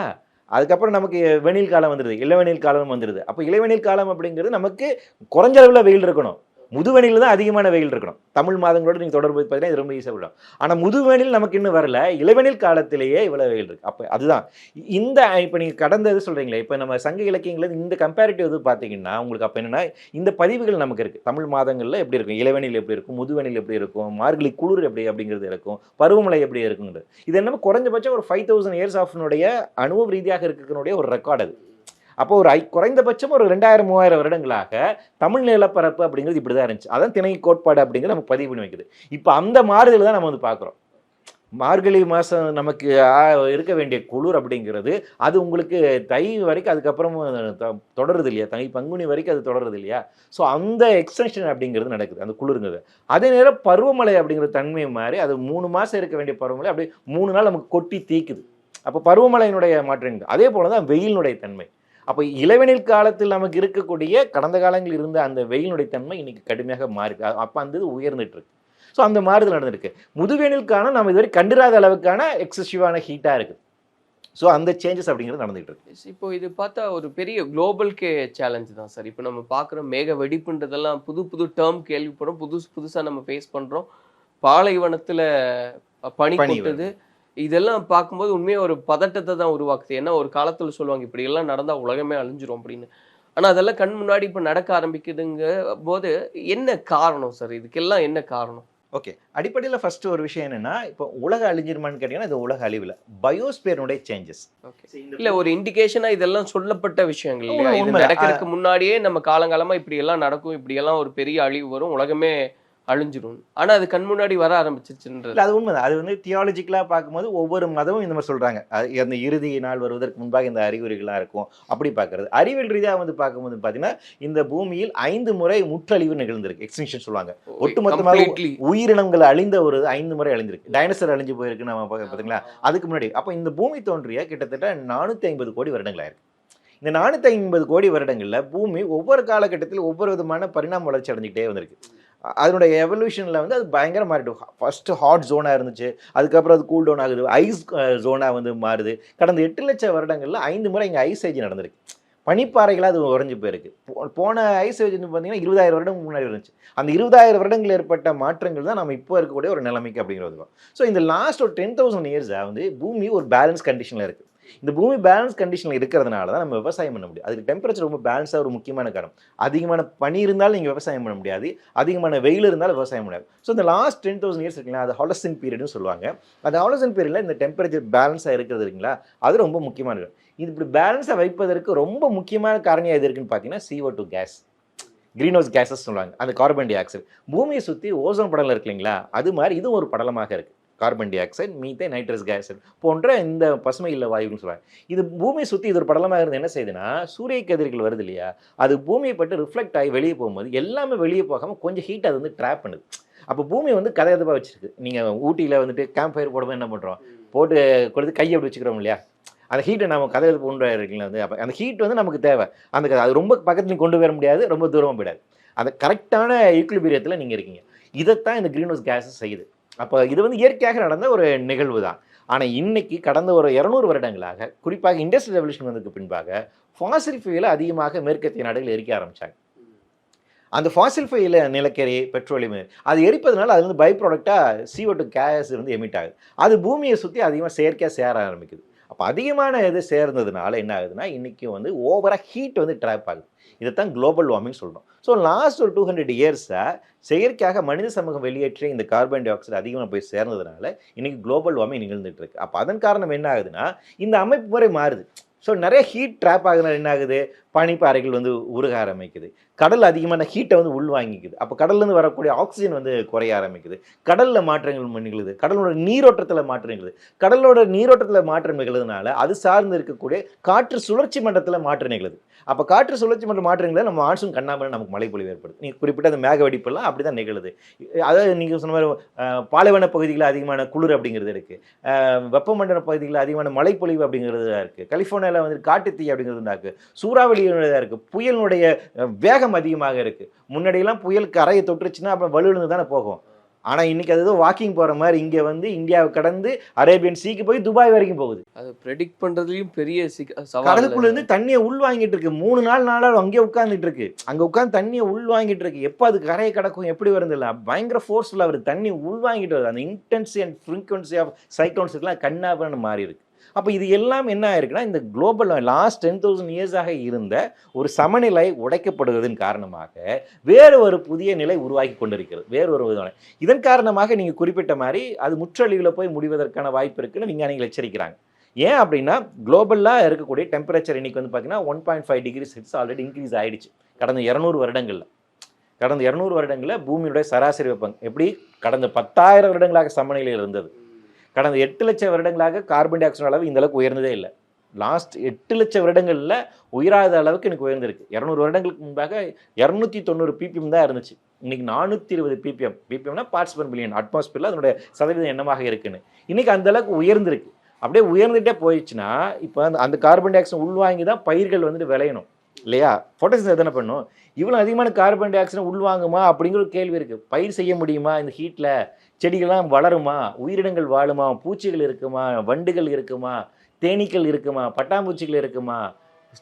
அதுக்கப்புறம் நமக்கு வெயில் காலம் வந்துடுது, இளவெயில் காலம் வந்துடுது. அப்போ இளவெயில் காலம் அப்படிங்கிறது நமக்கு குறைஞ்ச அளவில் வெயில் இருக்கணும். முதுவெளியில் தான் அதிகமான வெயில் இருக்கணும். தமிழ் மாதங்களோடு நீங்கள் தொடர்பு பார்த்தீங்கன்னா இது ரொம்ப ஈஸியாக விடும். ஆனால் முதுவெளியில் நமக்கு இன்னும் வரல, இளவெயில் காலத்திலேயே இவ்வளோ வெயில் இருக்குது. அப்போ அதுதான் இந்த இப்போ நீங்கள் கடந்த இது சொல்கிறீங்களே, இப்போ நம்ம சங்க இலக்கியங்களில் இந்த கம்பேரிட்டிவ் இது பார்த்தீங்கன்னா உங்களுக்கு அப்போ என்னென்னா இந்த பதிவுகள் நமக்கு இருக்குது. தமிழ் மாதங்களில் எப்படி இருக்கும், இளவெளியில் எப்படி இருக்கும், முதுவெளியில் எப்படி இருக்கும், மார்கழி குளிர் எப்படி அப்படிங்கிறது இருக்கும், பருவமழை எப்படி இருக்குங்கிறது. இது என்னமோ குறைஞ்சபட்சம் ஒரு 5000 இயர்ஸ் ஆஃப்னுடைய அனுபவ ரீதியாக இருக்கக்கூடிய ஒரு ரெக்கார்டு அது. அப்போ ஒரு குறைந்தபட்சம் ஒரு 2000-3000 வருடங்களாக தமிழ் நிலப்பரப்பு அப்படிங்கிறது இப்படி தான் இருந்துச்சு. அதான் திணை கோட்பாடு அப்படிங்கிறது நமக்கு பதிவு பண்ணி வைக்குது. இப்போ அந்த மாறுதல் தான் நம்ம வந்து பார்க்குறோம். மார்கழி மாதம் நமக்கு இருக்க வேண்டிய குளிர் அப்படிங்கிறது அது உங்களுக்கு தை வரைக்கும் அதுக்கப்புறம் தொடருது இல்லையா, தை பங்குனி வரைக்கும் அது தொடருது இல்லையா. ஸோ அந்த எக்ஸ்டென்ஷன் அப்படிங்கிறது நடக்குது, அந்த குளிருங்கிறது. அதே நேரம் பருவமழை அப்படிங்கிற தன்மை மாதிரி அது 3 மாதம் இருக்க வேண்டிய பருவமழை அப்படி 3 நாள் நமக்கு கொட்டி தீக்குது. அப்போ பருவமழையினுடைய மாற்றங்கள். அதே போல தான் வெயிலினுடைய தன்மை. அப்போ இளவெயில் காலத்தில் நமக்கு இருக்கக்கூடிய கடந்த காலங்களில் இருந்த அந்த வெயிலினுடைய தன்மை இன்னைக்கு கடுமையாக மாறிருக்கு. அப்போ அந்த இது உயர்ந்துட்டு இருக்கு. ஸோ அந்த மாறுதல் நடந்திருக்கு. முதுவேனிலுக்கான நம்ம இதுவரை கண்டிராத அளவுக்கான எக்ஸசிவான ஹீட்டாக இருக்குது. ஸோ அந்த சேஞ்சஸ் அப்படிங்கிறது நடந்துகிட்டு இருக்கு. இப்போ இது பார்த்தா ஒரு பெரிய குளோபல் சேலஞ்சு தான் சார். இப்போ நம்ம பார்க்குற மேக வெடிப்புன்றதெல்லாம் புது புது டேர்ம் கேள்விப்படும், புதுசாக நம்ம ஃபேஸ் பண்ணுறோம். பாலைவனத்தில் பனி கொட்டுது. இதெல்லாம் பார்க்கும்போது உண்மையாக ஒரு பதட்டத்தை தான் உருவாக்குது. ஏன்னா ஒரு காலத்தில் சொல்லுவாங்க இப்படி எல்லாம் நடந்தால் உலகமே அழிஞ்சிரும் அப்படின்னு. ஆனால் அதெல்லாம் கண் முன்னாடி இப்போ நடக்க ஆரம்பிக்குதுங்க போது என்ன காரணம் சார்? இதுக்கெல்லாம் என்ன காரணம்? ஓகே, அடிப்படையில் ஃபர்ஸ்ட் ஒரு விஷயம் என்னன்னா, இப்போ உலக அழிஞ்சிருமான்னு கேட்டீங்கன்னா இது உலக அழிவில் பயோஸ்பியருடைய சேஞ்சஸ். ஓகே, இல்லை ஒரு இண்டிகேஷனாக இதெல்லாம் சொல்லப்பட்ட விஷயங்கள் இல்லையா? இது நடக்கிறதுக்கு முன்னாடியே நம்ம காலங்காலமாக இப்படி எல்லாம் நடக்கும், இப்படி எல்லாம் ஒரு பெரிய அழிவு வரும், உலகமே அழிஞ்சிரும். ஆனால் அது கண் முன்னாடி வர ஆரம்பிச்சிருச்சுன்றது அது உண்மைதான். அது வந்து தியாலஜிக்கலாக பார்க்கும்போது ஒவ்வொரு மதமும் இந்த மாதிரி சொல்கிறாங்க. அந்த இறுதி நாள் வருவதற்கு முன்பாக இந்த அறிகுறிகளாக இருக்கும் அப்படி பார்க்குறது. அறிவியல் ரீதியாக வந்து பார்க்கும்போது பார்த்தீங்கன்னா இந்த பூமியில் 5 முறை முற்றழிவு நிகழ்ந்திருக்கு. எக்ஸ்டிங்ஷன் சொல்லுவாங்க. ஒட்டுமொத்தமாக உயிரினங்கள் அழிந்த ஒரு 5 முறை அழிந்திருக்கு. டைனோசர் அழிஞ்சு போயிருக்கு நம்ம பார்த்தீங்களா அதுக்கு முன்னாடி. அப்போ இந்த பூமி தோன்றிய கிட்டத்தட்ட 450 கோடி வருடங்களாக இருக்குது. இந்த 450 கோடி வருடங்களில் பூமி ஒவ்வொரு காலகட்டத்தில் ஒவ்வொரு விதமான பரிணாம வளர்ச்சி அடைஞ்சிக்கிட்டே வந்திருக்கு. அதனுடைய எவல்யூஷனில் வந்து அது பயங்கர மாறிடும். ஃபஸ்ட்டு ஹாட் ஜோனாக இருந்துச்சு, அதுக்கப்புறம் அது கூல் டவுன் ஆகுது, ஐஸ் ஜோனாக வந்து மாறுது. கடந்த 8 லட்சம் வருடங்களில் 5 முறை இங்கே ஐஸ் ஏஜ் நடந்திருக்கு. பனிப்பாறைகளாக அது உறைஞ்சி போயிருக்கு. போன ஐஸ் ஏஜ் பார்த்தீங்கன்னா 20,000 வருடம் முன்னாடி இருந்துச்சு. அந்த 20,000 வருடங்கள் ஏற்பட்ட மாற்றங்கள் தான் நம்ம இப்போ இருக்கக்கூடிய ஒரு நிலைமைக்கு அப்படிங்கிறது. ஸோ இந்த லாஸ்ட் ஒரு 10,000 இயர்ஸாக வந்து பூமி ஒரு பேலன்ஸ் கண்டிஷனில் இருக்குது. இந்த பூமி பேலன்ஸ் கண்டிஷனில் இருக்கிறதுனால தான் நம்ம விவசாயம் பண்ண முடியும். அதுக்கு டெம்பரேச்சர் ரொம்ப பேலன்ஸாக ஒரு முக்கியமான காரணம். அதிகமான பனி இருந்தாலும் நீங்கள் விவசாயம் பண்ண முடியாது, அதிகமான வெயில் இருந்தாலும் விவசாயம் முடியாது. ஸோ இந்த லாஸ்ட் 10,000 இயர்ஸ் இருக்குங்களா, அது ஹாலோசின் பீரியட்னு சொல்லுவாங்க. அந்த ஹாலோசின் பீரியடில் இந்த டெம்பரேச்சர் பேலன்ஸாக இருக்கிறது இருக்குங்களா, அது ரொம்ப முக்கியமானது. இது இப்படி பேலன்ஸாக வைப்பதற்கு ரொம்ப முக்கியமான காரணியாக எது இருக்குன்னு பார்த்தீங்கன்னா CO2 case, green house gases சொல்லுவாங்க. அந்த கார்பன் டை ஆக்சைடு பூமியை சுற்றி ஓசோன் படலம் இருக்கு இல்லைங்களா, அது மாதிரி இதுவும் ஒரு படலமாக இருக்குது. Carbon dioxide, methane, nitrous gas போன்ற இந்த பசுமை இல்ல வாயுன்னு சொல்லுவாங்க. இது பூமியை சுற்றி இது ஒரு படலமாக இருந்து என்ன செய்யுதுன்னா, சூரிய கதிர்கள் வருது இல்லையா, அது பூமியை பட்டு ரிஃப்ளெக்ட் ஆகி வெளியே போகும்போது எல்லாமே வெளியே போகாமல் கொஞ்சம் ஹீட் அது வந்து ட்ராப் பண்ணுது. அப்போ பூமி வந்து கதகதப்பாக வச்சிருக்கு. நீங்கள் ஊட்டியில் வந்துட்டு கேம்ப் ஃபயர் போடும்போது என்ன பண்ணுறோம், போட்டு கொடுத்து கையை அப்படி வச்சுக்கிறோம் இல்லையா, அந்த ஹீட்டை நம்ம கதகதப்பு கொண்டு இருக்கீங்களா வந்து. அப்போ அந்த ஹீட் வந்து நமக்கு தேவை. அந்த அது ரொம்ப பக்கத்துலையும் கொண்டு வர முடியாது, ரொம்ப தூரமாக போயிடாது. அந்த கரெக்டான ஈக்குலிபிரியத்தில் நீங்கள் இருக்கீங்க. இதைத்தான் இந்த கிரீன் ஹவுஸ் கேஸஸ் செய்யுது. அப்போ இது வந்து இயற்கையாக நடந்த ஒரு நிகழ்வு தான். ஆனால் இன்னைக்கு கடந்த ஒரு 200 வருடங்களாக, குறிப்பாக இண்டஸ்ட்ரியல் ரெவல்யூஷன் வந்ததுக்கு பின்பாக ஃபாசில் ஃபியூலை அதிகமாக மேற்கத்திய நாடுகள் எரிக்க ஆரம்பித்தாங்க. அந்த ஃபாசில் ஃபுயல் நிலக்கரி பெட்ரோலியம் அது எரிப்பதனால அது வந்து பை ப்ராடக்டாக CO2 கேஸ் வந்து எமிட் ஆகுது. அது பூமியை சுற்றி அதிகமாக செயற்கையாக சேர ஆரம்பிக்குது. அப்போ அதிகமான இது சேர்ந்ததுனால என்ன ஆகுதுன்னா இன்றைக்கி வந்து ஓவராக ஹீட் வந்து ட்ராப் ஆகுது. இதைத்தான் குளோபல் வார்மிங் சொல்கிறோம். ஸோ லாஸ்ட் ஒரு 200 இயர்ஸாக செயற்கையாக மனித சமூகம் வெளியேற்றிய இந்த கார்பன் டை ஆக்சைடு அதிகமாக போய் சேர்ந்ததுனால இன்றைக்கி குளோபல் வார்மிங் நிகழ்ந்துட்டு இருக்கு. அப்போ அதன் காரணம் என்ன ஆகுதுன்னா இந்த அமைப்பு முறை மாறுது. ஸோ நிறைய ஹீட் ட்ராப் ஆகுதுனால என்ன ஆகுது, பனிப்பாறைகள் வந்து உருக ஆரம்பிக்குது, கடல் அதிகமான ஹீட்டை வந்து உள்வாங்கிக்குது. அப்போ கடல்லேருந்து வரக்கூடிய ஆக்சிஜன் வந்து குறைய ஆரம்பிக்குது, கடலில் மாற்றங்கள் நிகழுது, கடலோட நீரோட்டத்தில் மாற்றம் நிகழுது. கடலோட நீரோட்டத்தில் மாற்றம் நிகழுதுனால அது சார்ந்து இருக்கக்கூடிய காற்று சுழற்சி மண்டலத்தில் மாற்றம் நிகழுது. அப்போ காற்று சுழற்சி மண்டல மாற்றங்களை நம்ம மான்சூன் கண்ணாமலை நமக்கு மழைப்பொழிவு ஏற்படுது. நீங்கள் குறிப்பிட்ட அந்த மேக வெடிப்பெல்லாம் அப்படி தான் நிகழுது. அதாவது நீங்கள் சொன்ன மாதிரி பாலைவன பகுதிகளில் அதிகமான குளிர் அப்படிங்கிறது இருக்குது, வெப்பமண்டல பகுதிகளில் அதிகமான மழைப்பொழிவு அப்படிங்கிறது இருக்குது, கலிஃபோர்னியாவில் வந்து காட்டுத்தீ அப்படிங்கிறது இருக்குது, சூறாவளியாக இருக்குது, புயலினுடைய வேகம் அதிகமாக இருக்குது. முன்னாடியெல்லாம் புயல் கரையை தொட்டுருச்சுன்னா அப்புறம் வலுவிழுந்து தானே போகும். ஆனால் இன்றைக்கி அது ஏதோ வாக்கிங் போகிற மாதிரி இங்கே வந்து இந்தியாவை கடந்து அரேபியன் சீக்கு போய் துபாய் வரைக்கும் போகுது. அது ப்ரெடிக்ட் பண்ணுறதுலையும் பெரிய கடலுக்குள்ளேருந்து தண்ணியை உள்வாங்கிட்டு இருக்கு. 3 நாள் அங்கேயே உட்காந்துட்டு இருக்கு. அங்கே உட்காந்து தண்ணியை உள்வாங்கிட்டு இருக்கு. எப்போ அது கரையை கடக்கும் எப்படி வருது இல்லை, பயங்கர ஃபோர்ஸ்ஃபுல்லாக அவர் தண்ணி உள்வாங்கிட்டு வருது. அந்த இன்டென்சி அண்ட் ஃப்ரீக்வன்சி ஆஃப் சைக்ளோன்ஸ்லாம் கண்ணாபன்னு மாறி இருக்கு. அப்போ இது எல்லாம் என்ன ஆயிருக்குன்னா இந்த குளோபல் லாஸ்ட் 10,000 இயர்ஸாக இருந்த ஒரு சமநிலை உடைக்கப்படுவதன் காரணமாக வேறு ஒரு புதிய நிலை உருவாக்கி கொண்டிருக்கிறது. வேறு ஒரு விதமான இதன் காரணமாக நீங்கள் குறிப்பிட்ட மாதிரி அது முற்றழிவில் போய் முடிவதற்கான வாய்ப்பு இருக்குன்னு விஞ்ஞானிகள் எச்சரிக்கிறாங்க. ஏன் அப்படின்னா குளோபலாக இருக்கக்கூடிய டெம்பரேச்சர் இன்னைக்கு வந்து பார்த்தீங்கன்னா 1.5 டிகிரி செல்சியஸ் ஆல்ரெடி இன்க்ரீஸ் ஆகிடுச்சு கடந்த 200 வருடங்களில். கடந்த 200 வருடங்களில் பூமியுடைய சராசரி வெப்பம் எப்படி கடந்த 10,000 வருடங்களாக சமநிலையில் இருந்தது. கடந்த 8 லட்சம் வருடங்களாக கார்பன் டை ஆக்சைடு அளவு இந்த அளவுக்கு உயர்ந்ததே இல்லை. லாஸ்ட் 8 லட்சம் வருடங்களில் உயராத அளவுக்கு எனக்கு உயர்ந்திருக்கு. 200 வருடங்களுக்கு முன்பாக 290 ppm தான் இருந்துச்சு. இன்னைக்கு 420 ppm. ppmனா பார்ட்ஸ் பர் பில்லியன். அட்மாஸ்பியரில் அதனுடைய சதவீதம் என்னமாக இருக்குன்னு இன்னைக்கு அந்த அளவுக்கு உயர்ந்திருக்கு. அப்படியே உயர்ந்துகிட்டே போயிடுச்சுன்னா இப்போ அந்த கார்பன் டை ஆக்சைடு உள்வாங்கி தான் பயிர்கள் வந்துட்டு விளையணும் இல்லையா? ஃபோட்டோசிந்தசிஸ் எத்தனை பண்ணும்? இவ்வளோ அதிகமான கார்பன் டை ஆக்சைடு உள்வாங்குமா அப்படிங்கிற ஒரு கேள்வி இருக்குது. பயிர் செய்ய முடியுமா இந்த ஹீட்டில்? செடிகள்லாம் வளருமா? உயிரினங்கள் வாழுமா? பூச்சிகள் இருக்குமா? வண்டுகள் இருக்குமா? தேனீக்கள் இருக்குமா? பட்டாம்பூச்சிகள் இருக்குமா?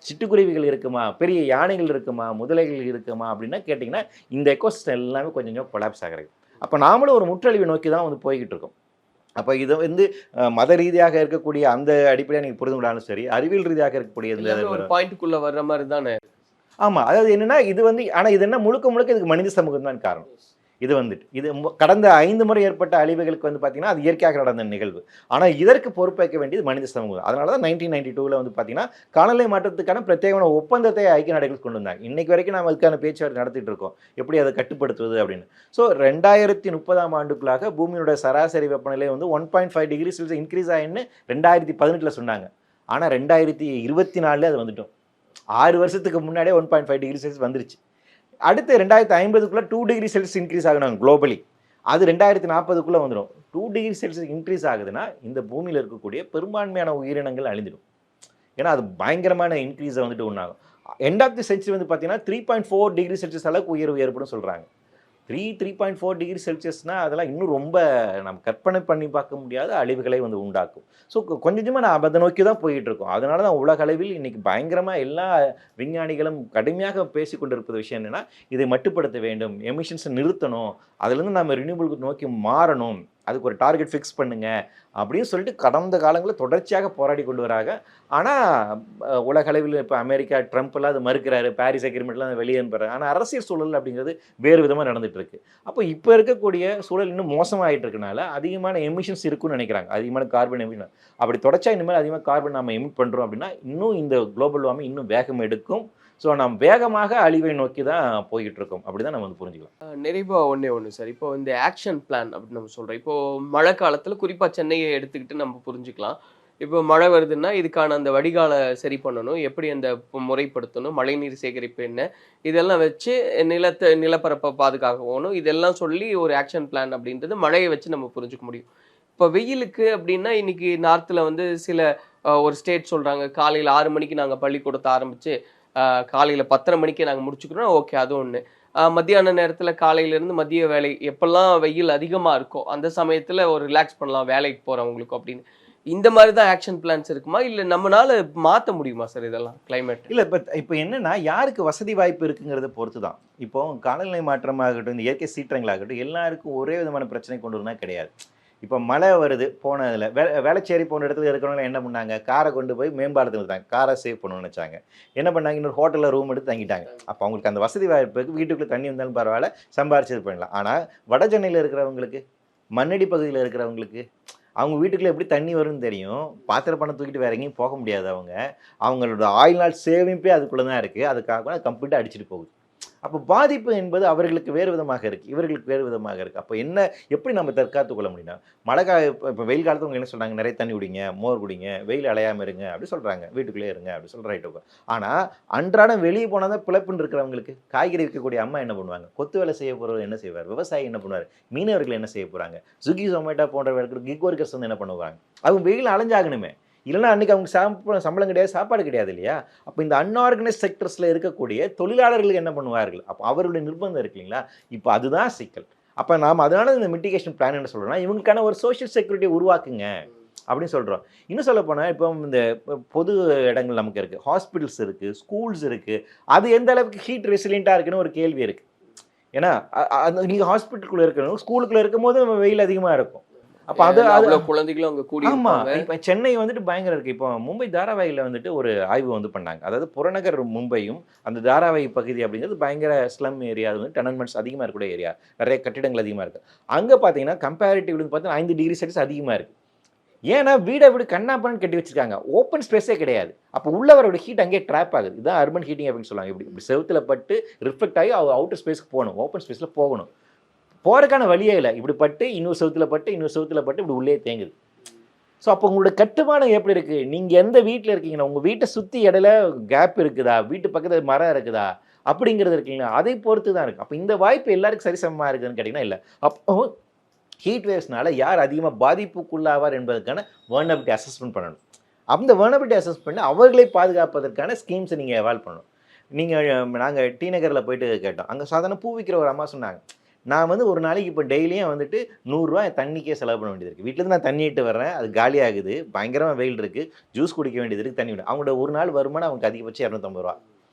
சிட்டுக்குருவிகள் இருக்குமா? பெரிய யானைகள் இருக்குமா? முதலைகள் இருக்குமா? அப்படின்னா கேட்டிங்கன்னா இந்த எக்கோசிஸ்டம் எல்லாமே கொஞ்சம் கொஞ்சம் கொலாப்ஸ் ஆகிறது. அப்போ நாமளும் ஒரு முற்றழிவை நோக்கி தான் வந்து போய்கிட்டு இருக்கோம். அப்போ இதை வந்து மத ரீதியாக இருக்கக்கூடிய அந்த அடிப்படையாக நீங்கள் புரிந்து கொண்டாலும் சரி, அறிவியல் ரீதியாக இருக்கக்கூடிய ஒரு பாயிண்ட்டுக்குள்ளே வர்ற மாதிரி தானே. ஆமாம், அதாவது என்னென்னா இது வந்து ஆனால் இது என்ன முழுக்க இதுக்கு மனித சமூகம் தான் காரணம். இது வந்துட்டு இது கடந்த 5 முறை ஏற்பட்ட அழிவுகளுக்கு வந்து பார்த்தீங்கன்னா அது இயற்கையாக நடந்த நிகழ்வு. ஆனால் இதற்கு பொறுப்பேற்க வேண்டியது மனித சமூகம். அதனால தான் 1992 வந்து பார்த்தீங்கன்னா காலநிலை மாற்றத்துக்கான பிரத்யேகமான ஒப்பந்தத்தை ஐக்கிய நாடுகள் கொண்டு வந்தாங்க. இன்னைக்கு வரைக்கும் நாம் அதுக்கான பேச்சுவார்த்தை நடத்திட்டு இருக்கோம், எப்படி அதை கட்டுப்படுத்துவது அப்படின்னு. ஸோ 2030ஆம் ஆண்டுக்குள்ளாக பூமியோட சராசரி வெப்பநிலை வந்து 1.5 டிகிரி செல்சியஸ் இன்க்ரீஸ் ஆகின்னு 2018 சொன்னாங்க. ஆனால் 2024 அது வந்துட்டோம். 6 வருஷத்துக்கு முன்னாடியே 1.5 டிகிரி செல்சியஸ் வந்துருச்சு. அடுத்து 2050 2 டிகிரி செல்சியஸ் இன்க்ரீஸ் ஆகணும் குளோபலி. அது 2040 வந்துடும். 2 டிகிரி செல்சியஸ் இன்க்ரீஸ் ஆகுதுன்னா இந்த பூமியில் இருக்கக்கூடிய பெரும்பான்மையான உயிரினங்கள் அழிஞ்சிடும். ஏன்னா அது பயங்கரமான இன்க்ரீஸை வந்துட்டு ஒன்றாகும். எண்ட் ஆஃப் தி சென்ச்சுரி வந்து பார்த்தீங்கன்னா 3.4 டிகிரி செல்சியஸ் அளவுக்கு உயர்வு ஏற்படும் சொல்கிறாங்க. 3.4 டிகிரி செல்சியஸ்னால் அதெல்லாம் இன்னும் ரொம்ப நம்ம கற்பனை பண்ணி பார்க்க முடியாத அழிவுகளை வந்து உண்டாக்கும். ஸோ கொஞ்சமாக நான் அதை நோக்கி தான் போயிட்டு இருக்கோம். அதனால தான் உலக அளவில் இன்றைக்கி பயங்கரமாக எல்லா விஞ்ஞானிகளும் கடுமையாக பேசி கொண்டிருப்பது விஷயம் என்னென்னா இதை மட்டுப்படுத்த வேண்டும், எமிஷன்ஸை நிறுத்தணும், அதுலேருந்து நம்ம ரினியூவபிளுக்கு நோக்கி மாறணும், அதுக்கு ஒரு டார்கெட் ஃபிக்ஸ் பண்ணுங்க அப்படின்னு சொல்லிட்டு கடந்த காலங்களில் தொடர்ச்சியாக போராடி கொண்டு வராங்க. ஆனால் உலக அளவில் இப்போ அமெரிக்கா ட்ரம்ப்லாம் அது மறுக்கிறாரு, பாரிஸ் அக்ரிமெண்ட்லாம் வெளியே அனுப்புறாரு. ஆனால் அரசியல் சூழல் அப்படிங்கிறது வேறு விதமாக நடந்துட்டு இருக்கு. அப்போ இப்போ இருக்கக்கூடிய சூழல் இன்னும் மோசமாகிட்டு இருக்கனால அதிகமான எமிஷன்ஸ் இருக்குன்னு நினைக்கிறாங்க, அதிகமான கார்பன் எமிஷன். அப்படி தொடர்ச்சியாக இனிமேல் அதிகமாக கார்பன் நம்ம எமிட் பண்ணுறோம் அப்படின்னா இன்னும் இந்த குளோபல் வார்மிங் இன்னும் வேகம் எடுக்கும். ஸோ நாம் வேகமாக அழிவை நோக்கி தான் போய்கிட்டு இருக்கோம். அப்படி தான் நம்ம வந்து புரிஞ்சுக்கலாம். நிறைவாக ஒன்று சார், இப்போ இந்த ஆக்ஷன் பிளான் அப்படின்னு நம்ம சொல்கிறோம். இப்போது மழை காலத்தில் குறிப்பாக சென்னையை எடுத்துக்கிட்டு நம்ம புரிஞ்சுக்கலாம். இப்போ மழை வருதுன்னா இதுக்கான அந்த வடிகாலை சரி பண்ணணும், எப்படி அந்த முறைப்படுத்தணும், மழைநீர் சேகரிப்பு என்ன, இதெல்லாம் வச்சு நிலப்பரப்பை பாதுகாக்கணும், இதெல்லாம் சொல்லி ஒரு ஆக்ஷன் பிளான் அப்படின்றது மழையை வச்சு நம்ம புரிஞ்சுக்க முடியும். இப்போ வெயிலுக்கு அப்படின்னா இன்னைக்கு நார்த்தில் வந்து சில ஒரு ஸ்டேட் சொல்கிறாங்க காலையில் 6 மணிக்கு நாங்கள் பள்ளிக்கூடத்தை ஆரம்பித்து காலையில் 10:30 மணிக்கு நாங்கள் முடிச்சுக்கிறோம். ஓகே, அது ஒன்று. மத்தியான நேரத்தில் காலையிலேருந்து மதிய வேலை எப்பெல்லாம் வெயில் அதிகமாக இருக்கோ அந்த சமயத்தில் ஒரு ரிலாக்ஸ் பண்ணலாம் வேலைக்கு போகிறவங்களுக்கும் அப்படின்னு. இந்த மாதிரி தான் ஆக்ஷன் பிளான்ஸ் இருக்குமா இல்லை நம்மளால மாற்ற முடியுமா சார் இதெல்லாம் கிளைமேட்? இல்லை இப்போ என்னன்னா யாருக்கு வசதி வாய்ப்பு இருக்குங்கிறத பொறுத்து தான். இப்போ காலநிலை மாற்றமாகட்டும், இந்த இயற்கை சீற்றங்களாகட்டும், எல்லாருக்கும் ஒரே விதமான பிரச்சனை கொண்டு வரனா கிடையாது. இப்போ மழை வருது, போனதில் வேளச்சேரி போன இடத்துல இருக்கிறவங்க என்ன பண்ணாங்க, காரை கொண்டு போய் மேம்பாலத்தில் இருந்தாங்க, காரை சேவ் பண்ணணும்னு நினச்சாங்க. என்ன பண்ணாங்க, இன்னொரு ஹோட்டலில் ரூம் எடுத்து தங்கிட்டாங்க. அப்போ அவங்களுக்கு அந்த வசதி வாய்ப்புக்கு வீட்டுக்குள்ளே தண்ணி இருந்தாலும் பரவாயில்ல, சம்பாரிச்சது பண்ணலாம். ஆனால் வட சென்னையில் இருக்கிறவங்களுக்கு, மண்ணடி பகுதியில் இருக்கிறவங்களுக்கு, அவங்க வீட்டுக்குள்ளே எப்படி தண்ணி வரும்னு தெரியும். பாத்திர பணம் தூக்கிட்டு வேற எங்கேயும் போக முடியாது. அவங்களோட ஆயுள் நாள் சேமிப்பே அதுக்குள்ளே தான் இருக்குது. அதுக்காக கம்ப்ளீட்டாக அடிச்சுட்டு போகுது. அப்போ பாதிப்பு என்பது அவர்களுக்கு வேறு விதமாக இருக்குது, இவர்களுக்கு வேறு விதமாக இருக்குது. அப்போ எப்படி நம்ம தற்காத்து கொள்ள முடியும்? மழை இப்போ வெயில் காலத்தில் அவங்க என்ன சொல்கிறாங்க, நிறைய தண்ணி குடிங்க, மோர் குடிங்க, வெயில் அலையாமல் இருங்க அப்படி சொல்கிறாங்க, வீட்டுக்குள்ளே இருங்க அப்படி சொல்கிற ரைட்டு. ஆனால் அன்றாடம் வெளியே போனால் தான் பிழைப்புன்னு இருக்கிறவங்களுக்கு, காய்கறி விற்கக்கூடிய அம்மா என்ன பண்ணுவாங்க, கொத்து வேலை செய்ய போகிறவர் என்ன செய்வார், விவசாயி என்ன பண்ணுவார், மீனவர்கள் என்ன செய்ய போகிறாங்க, ஸ்விக்கி ஜொமேட்டோ போன்றவர்கள் கிக் ஒர்க்கர்ஸ் வந்து என்ன பண்ணுவாங்க, அவங்க வெயில் அலைஞ்சாகணுமே. இல்லைன்னா அன்றைக்கி அவங்க சம்பளம் கிடையாது, சாப்பாடு கிடையாது இல்லையா? அப்போ இந்த அன்ஆர்கனைஸ் செக்டர்ஸில் இருக்கக்கூடிய தொழிலாளர்களுக்கு என்ன பண்ணுவார்கள்? அப்போ அவர்களுடைய நிர்பந்தம் இருக்கு இல்லைங்களா? இப்போ அதுதான் சிக்கல். அப்போ நாம் அதனால இந்த மிட்டிகேஷன் பிளான் என்ன சொல்கிறோம்னா, இவங்களுக்கான ஒரு சோஷியல் செக்யூரிட்டியை உருவாக்குங்க அப்படின்னு சொல்கிறோம். இன்னும் சொல்ல போனால் இப்போ இந்த பொது இடங்கள் நமக்கு இருக்குது, ஹாஸ்பிட்டல்ஸ் இருக்குது, ஸ்கூல்ஸ் இருக்குது. அது எந்த அளவுக்கு ஹீட் ரெசிலியண்ட்டாக இருக்குன்னு ஒரு கேள்வி இருக்குது. ஏன்னா நீங்கள் ஹாஸ்பிட்டலுக்குள்ளே இருக்கணும், ஸ்கூலுக்குள்ளே இருக்கும் போது வெயில் அதிகமாக இருக்கும். அப்போ அது குழந்தைகளும் அங்கே கூடி. ஆமாம். இப்போ சென்னை வந்துட்டு பயங்கரம் இருக்குது. இப்போ மும்பை தாராவாயில் வந்துட்டு ஒரு ஆய்வு வந்து பண்ணாங்க. அதாவது புறநகர் மும்பையும் அந்த தாராவாய் பகுதி அப்படிங்கிறது பயங்கர ஸ்லம் ஏரியா, அது வந்து டெனன்மெண்ட்ஸ் அதிகமாக இருக்கக்கூடிய ஏரியா, நிறைய கட்டிடங்கள் அதிகமாக இருக்குது. அங்கே பார்த்தீங்கன்னா கம்பேரிட்டிவ்லி பார்த்தீங்கன்னா 5 டிகிரி செல்சியஸ் அதிகமாக இருக்குது. ஏன்னா வீடு கண்ணாப்பன்னு கட்டி வச்சிருக்காங்க, ஓப்பன் ஸ்பேஸே கிடையாது. அப்போ உள்ளவரோட ஹீட் அங்கேயே ட்ராப் ஆகுது. இதுதான் அர்பன் ஹீட்டிங் அப்படின்னு சொல்லுவாங்க. இப்படி செவுத்தில் பட்டு ரிஃப்ளெக்ட் ஆகி அவுட்டர் ஸ்பேஸ்க்கு போகணும், ஓப்பன் ஸ்பேஸில் போகணும். போகிறதுக்கான வழியே இல்லை. இப்படி பட்டு இன்னொரு செவுத்தில் பட்டு இப்படி உள்ளே தேங்குது. ஸோ அப்போ உங்களோட கட்டுமானம் எப்படி இருக்குது, நீங்கள் எந்த வீட்டில் இருக்கீங்கன்னா உங்கள் வீட்டை சுற்றி இடையில கேப் இருக்குதா, வீட்டு பக்கத்தில் மரம் இருக்குதா அப்படிங்கிறது இருக்கீங்களா, அதை பொறுத்து தான் இருக்குது. அப்போ இந்த வாய்ப்பு எல்லாருக்கும் சரிசமமாக இருக்குதுன்னு கேட்டிங்கன்னா இல்லை. அப்போ ஹீட் வேவ்ஸ்னால யார் அதிகமாக பாதிப்புக்குள்ளாவார் என்பதற்கான வர்னபிலிட்டி அசஸ்மெண்ட் பண்ணணும். அந்த வர்னபிலிட்டி அசஸ் பண்ணி அவர்களை பாதுகாப்பதற்கான ஸ்கீம்ஸை நீங்கள் எவால்வ் பண்ணணும். நாங்கள் டி நகரில் போயிட்டு கேட்டோம். அங்கே சாதாரண பூ விற்கிற ஒரு அம்மா சொன்னாங்க, நான் வந்து ஒரு நாளைக்கு இப்போ டெய்லியும் வந்துட்டு 100 ரூபா தண்ணிக்கே செலவு பண்ண வேண்டியது இருக்குது. வீட்டிலேருந்து நான் தண்ணி இட்டு வர்றேன், அது காலியாகுது, பயங்கரமாக வெயில் இருக்குது, ஜூஸ் குடிக்க வேண்டியது இருக்குது, தண்ணி வேணும். அவங்களோட ஒரு நாள் வருமானம் அவங்க அதிகபட்சம் 250 ரூபா.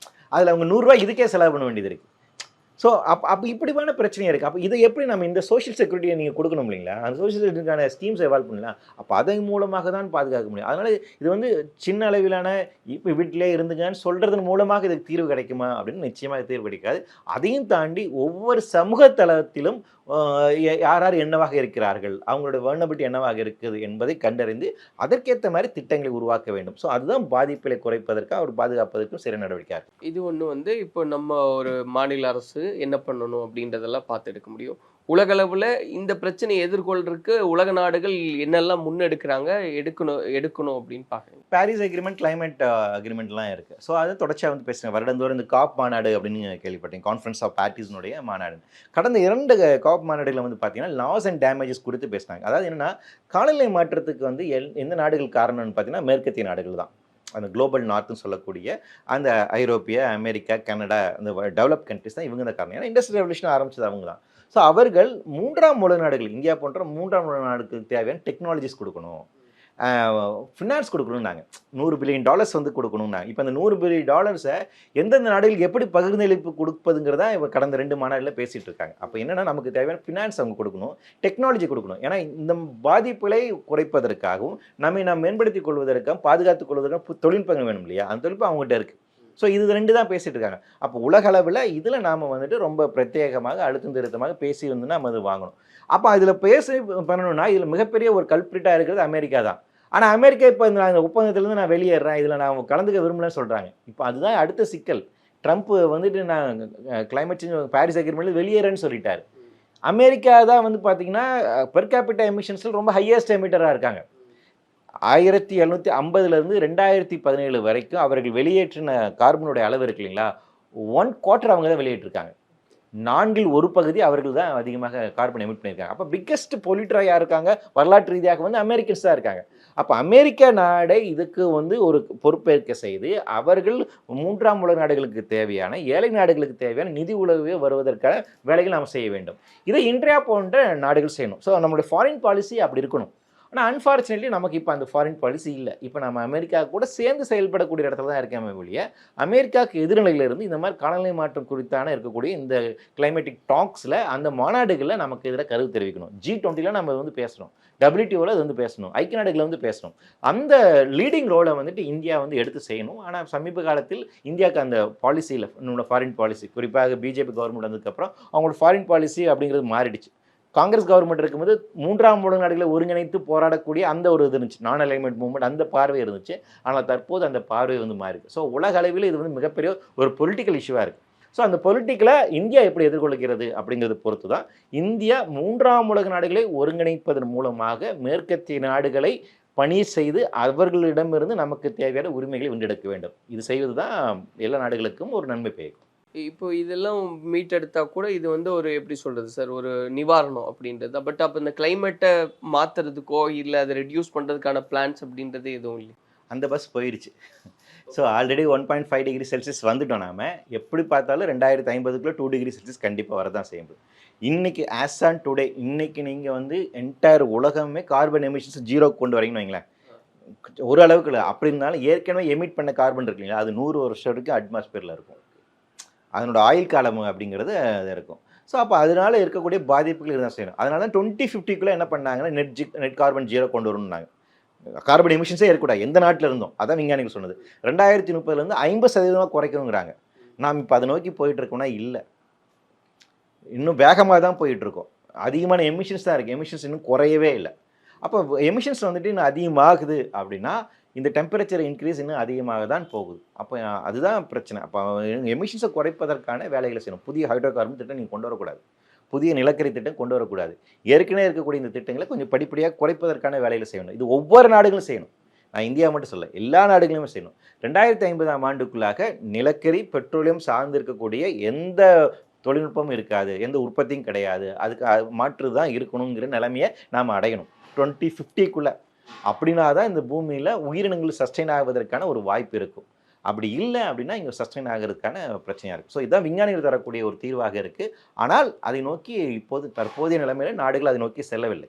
அதில் அவங்க 100 ரூபா இதுக்கே செலவு பண்ண வேண்டியது இருக்குது. ஸோ அப்போ இப்படிமான பிரச்சனையாக இருக்குது. அப்போ இதை எப்படி நம்ம இந்த சோஷியல் செக்யூரிட்டியை நீங்கள் கொடுக்கணும் இல்லைங்களா, அந்த சோஷியல் செக்யூரிட்டிக்கான ஸ்கீம்ஸ் எவால்வ் பண்ணலாம். அப்போ அதன் மூலமாக தான் பாதுகாக்க முடியும். அதனால் இது வந்து சின்ன அளவிலான இப்போ வீட்டிலே இருந்துங்கன்னு சொல்கிறதன் மூலமாக இதுக்கு தீர்வு கிடைக்குமா அப்படின்னு நிச்சயமாக தீர்வு கிடைக்காது. அதையும் தாண்டி ஒவ்வொரு சமூக தளத்திலும் யார் என்னவாக இருக்கிறார்கள், அவங்களுடைய வர்னபிலிட்டி என்னவாக இருக்குது என்பதை கண்டறிந்து அதற்கேற்ற மாதிரி திட்டங்களை உருவாக்க வேண்டும். ஸோ அதுதான் பாதிப்புகளை குறைப்பதற்கு அவர் பாதுகாப்பதற்கும் சிறு நடவடிக்கையாக இருக்கும். இது ஒன்று வந்து இப்போ நம்ம ஒரு மாநில அரசு என்ன பண்ணணும் அப்படின்றதெல்லாம் பார்த்து எடுக்க முடியும். உலகளவில் இந்த பிரச்சனையை எதிர்கொள்றதுக்கு உலக நாடுகள் என்னெல்லாம் முன்னெடுக்கிறாங்க, எடுக்கணும் அப்படின்னு பார்க்குறேன். பாரிஸ் அக்ரிமெண்ட், கிளைமேட் அக்ரிமெண்ட்லாம் இருக்குது. ஸோ அதை தொடர்ச்சியாக வந்து பேசுகிறேன். வருடந்தோறும் இந்த காப் மாநாடு அப்படின்னு கேள்விப்பட்டேன், கான்ஃபரன்ஸ் ஆஃப் பார்ட்டிஸ்னுடைய மாநாடு. கடந்த 2 காப் மாநாடுகளில் வந்து பார்த்தீங்கன்னா லாஸ் அண்ட் டேமேஜஸ் குறித்து பேசினாங்க. அதாவது என்னென்னா, காலநிலை மாற்றத்துக்கு வந்து எந்த நாடுகள் காரணம்னு பார்த்தீங்கன்னா மேற்கத்திய நாடுகள் தான். அந்த குளோபல் நார்த்துன்னு சொல்லக்கூடிய அந்த ஐரோப்பிய, அமெரிக்கா, கனடா, அந்த டெவலப் கண்ட்ரிஸ் தான் இவங்க தான் காரணம். ஏன்னா இண்டஸ்ட்ரியல் ரெவல்யூஷன் ஆரம்பிச்சது அவங்க தான். ஸோ அவர்கள் 3ஆம் உலக நாடுகள், இந்தியா போன்ற 3ஆம் உலக நாடுகளுக்கு தேவையான டெக்னாலஜிஸ் கொடுக்கணும், ஃபினான்ஸ் கொடுக்கணும்னாங்க. $100 பில்லியன் வந்து கொடுக்கணும்னா. இப்போ அந்த $100 பில்லியன் எந்தெந்த நாடுகளுக்கு எப்படி பகிர்ந்தளிப்பு கொடுப்பதுங்கிறதா இப்போ கடந்த 2 மாநாடுகளில் பேசிகிட்டு இருக்காங்க. அப்போ என்னென்னா, நமக்கு தேவையான ஃபினான்ஸ் அவங்க கொடுக்கணும், டெக்னாலஜி கொடுக்கணும். ஏன்னா இந்த பாதிப்புகளை குறைப்பதற்காகவும் நாம் மேம்படுத்திக் கொள்வதற்காகவும் பாதுகாத்துக் கொள்வதற்காக தொழில்நுட்பங்கள் வேணும் இல்லையா, அந்த தொழில்நுட்பம் அவங்ககிட்ட இருக்குது. ஸோ இது 2 தான் பேசிகிட்டு இருக்காங்க. அப்போ உலக அளவில் இதில் நாம் வந்துட்டு ரொம்ப பிரத்யேகமாக அழுத்தம் திருத்தமாக பேசி வந்து நம்ம அது வாங்கணும். அப்போ அதில் பேசி பண்ணணும்னா இதில் மிகப்பெரிய ஒரு கல்பிரிட்டாக இருக்கிறது அமெரிக்கா தான். ஆனால் அமெரிக்கா இப்போ இந்த ஒப்பந்தத்திலேருந்து நான் வெளியேறேன், இதில் நான் கலந்துக்க விரும்பலன்னு சொல்கிறாங்க. இப்போ அதுதான் அடுத்த சிக்கல். ட்ரம்ப் வந்துட்டு நான் கிளைமேட் சேஞ்ச் பாரிஸ் அக்ரிமெண்ட்ல வெளியேறேன்னு சொல்லிட்டார். அமெரிக்கா தான் வந்து பார்த்தீங்கன்னா பெர் கேபிட்டா எமிஷன்ஸில் ரொம்ப ஹையஸ்ட் எமிட்டராக இருக்காங்க. 1750 2017 வரைக்கும் அவர்கள் வெளியேற்றின கார்பனுடைய அளவு இருக்கு இல்லைங்களா, 1/4 அவங்க தான் வெளியேற்றிருக்காங்க. 4 1 பகுதி அவர்கள் தான் அதிகமாக கார்பன் எமிட் பண்ணியிருக்காங்க. அப்போ பிக்கஸ்ட் பொல்யூட்டராக யார் இருக்காங்க, வரலாற்று ரீதியாக வந்து அமெரிக்கன்ஸ் தான் இருக்காங்க. அப்போ அமெரிக்க நாடை இதுக்கு வந்து ஒரு பொறுப்பேற்க செய்து அவர்கள் 3ஆம் உலக நாடுகளுக்கு தேவையான, ஏழை நாடுகளுக்கு தேவையான நிதி உதவி வருவதற்கான வேலைகள் நாம் செய்ய வேண்டும். இதை இந்தியா போன்ற நாடுகள் செய்யணும். ஸோ நம்மளுடைய ஃபாரின் பாலிசி அப்படி இருக்கணும். ஆனால் அன்ஃபார்ச்சுனேட்லி நமக்கு இப்போ அந்த ஃபாரின் பாலிசி இல்லை. இப்போ நம்ம அமெரிக்கா கூட சேர்ந்து செயல்படக்கூடிய இடத்துல தான் இருக்காமல் ஒழிய அமெரிக்காவுக்கு எதிர்நிலையில் இருந்து இந்த மாதிரி காலநிலை மாற்றம் குறித்தான இருக்கக்கூடிய இந்த கிளைமேட்டிக் டாக்ஸில் அந்த மாநாடுகளில் நமக்கு இதில் கருத்து தெரிவிக்கணும். G20 நம்ம வந்து பேசணும், WTOவில் அது வந்து பேசணும், ஐக்கிய நாடுகளில் வந்து பேசணும். அந்த லீடிங் ரோலை வந்துட்டு இந்தியா வந்து எடுத்து செய்யணும். ஆனால் சமீப காலத்தில் இந்தியாவுக்கு அந்த பாலிசியில் இன்னொரு ஃபாரின் பாலிசி, குறிப்பாக பிஜேபி கவர்மெண்ட் வந்ததுக்கப்புறம் அவங்களோட ஃபாரின் பாலிசி அப்படிங்கிறது மாறிடுச்சு. காங்கிரஸ் கவர்மெண்ட் இருக்கும்போது 3ஆம் உலக நாடுகளை ஒருங்கிணைத்து போராடக்கூடிய அந்த ஒரு இது இருந்துச்சு, நான் அலைன்மெண்ட் மூவ்மெண்ட், அந்த பார்வை இருந்துச்சு. ஆனால் தற்போது அந்த பார்வை வந்து மாறிருக்கு. ஸோ உலக அளவில் இது வந்து மிகப்பெரிய ஒரு பொலிட்டிக்கல் இஷ்யூவாக இருக்குது. ஸோ அந்த பொலிட்டிக்கலை இந்தியா எப்படி எதிர்கொள்கிறது அப்படிங்கிறது பொறுத்து தான் இந்தியா 3ஆம் உலக நாடுகளை ஒருங்கிணைப்பதன் மூலமாக மேற்கத்திய நாடுகளை பணி செய்து அவர்களிடமிருந்து நமக்கு தேவையான உரிமைகளை வென்றெடுக்க வேண்டும். இது செய்வது தான் எல்லா நாடுகளுக்கும் ஒரு நன்மை பயக்கும். இப்போ இதெல்லாம் மீட்டெடுத்தா கூட இது வந்து ஒரு எப்படி சொல்றது சார், ஒரு நிவாரணம் அப்படின்றது. பட் அப்போ இந்த கிளைமேட்டை மாத்துறதுக்கோ இல்லை அதை ரெடியூஸ் பண்ணுறதுக்கான பிளான்ஸ் அப்படின்றது எதுவும் இல்லை. அந்த பஸ் போயிடுச்சு. ஸோ ஆல்ரெடி 1.5 டிகிரி செல்சியஸ் வந்துட்டோம். நாம் எப்படி பார்த்தாலும் 2050 2 டிகிரி செல்சியஸ் கண்டிப்பாக வரதான் செய்யுது. இன்றைக்கி ஆஸ் ஆன் டுடே, இன்றைக்கி நீங்கள் வந்து என்டையர் உலகமே கார்பன் எமிஷன்ஸ் 0 கொண்டு வரீங்கன்னு வைங்களேன். ஒரு அளவுக்கு இல்லை, அப்படி இருந்தாலும் ஏற்கனவே எமிட் பண்ண கார்பன் இருக்கு இல்லைங்களா, அது 100 வருஷம் வரைக்கும் அட்மாஸ்பியரில் இருக்கும். அதனோட ஆயுள் காலம் அப்படிங்கிறது அது இருக்கும். ஸோ அப்போ அதனால இருக்கக்கூடிய பாதிப்புகள் இருந்தால் செய்யணும். அதனால தான் 2050 என்ன பண்ணாங்கன்னா நெட் கார்பன் 0 கொண்டு வரணும்னாங்க. கார்பன் எமிஷன்ஸே இருக்கக்கூடாது எந்த நாட்டில் இருந்தோம். அதான் விஞ்ஞானிகள் சொன்னது. 2030 50% குறைக்கணுங்கிறாங்க. நாம் இப்போ அதை நோக்கி போயிட்டுருக்கோம்னா இல்லை, இன்னும் வேகமாக தான் போயிட்டுருக்கோம். அதிகமான எமிஷன்ஸ் தான் இருக்குது, எமிஷன்ஸ் இன்னும் குறையவே இல்லை. அப்போ எமிஷன்ஸ் வந்துட்டு இன்னும் அதிகமாகுது அப்படின்னா இந்த டெம்பரேச்சர் இன்க்ரீஸ் இன்னும் அதிகமாக தான் போகுது. அப்போ அதுதான் பிரச்சனை. அப்போ எமிஷன்ஸை குறைப்பதற்கான வேலைகளை செய்யணும். புதிய ஹைட்ரோ கார்பன் திட்டம் நீங்கள் கொண்டு வரக்கூடாது, புதிய நிலக்கரி திட்டம் கொண்டு வரக்கூடாது. ஏற்கனவே இருக்கக்கூடிய இந்த திட்டங்களை கொஞ்சம் படிப்படியாக குறைப்பதற்கான வேலைகளை செய்யணும். இது ஒவ்வொரு நாடுகளும் செய்யணும். நான் இந்தியா மட்டும் சொல்ல, எல்லா நாடுகளுமே செய்யணும். 2050ஆம் ஆண்டுக்குள்ளாக நிலக்கரி பெட்ரோலியம் சார்ந்து இருக்கக்கூடிய எந்த தொழில்நுட்பமும் இருக்காது, எந்த உற்பத்தியும் கிடையாது, அதுக்கு மாற்று தான் இருக்கணுங்கிற நிலைமையை நாம் அடையணும் 2050க்குள்ளே. அப்படின்னா தான் இந்த பூமியில் உயிரினங்கள் சஸ்டெயின் ஆகுவதற்கான ஒரு வாய்ப்பு இருக்கும். அப்படி இல்லை அப்படின்னா இங்கே சஸ்டெயின் ஆகிறதுக்கான பிரச்சனையாக இருக்குது. ஸோ இதுதான் விஞ்ஞானிகள் தரக்கூடிய ஒரு தீர்வாக இருக்குது. ஆனால் அதை நோக்கி தற்போதைய நிலைமையில நாடுகள் அதை நோக்கி செல்லவில்லை.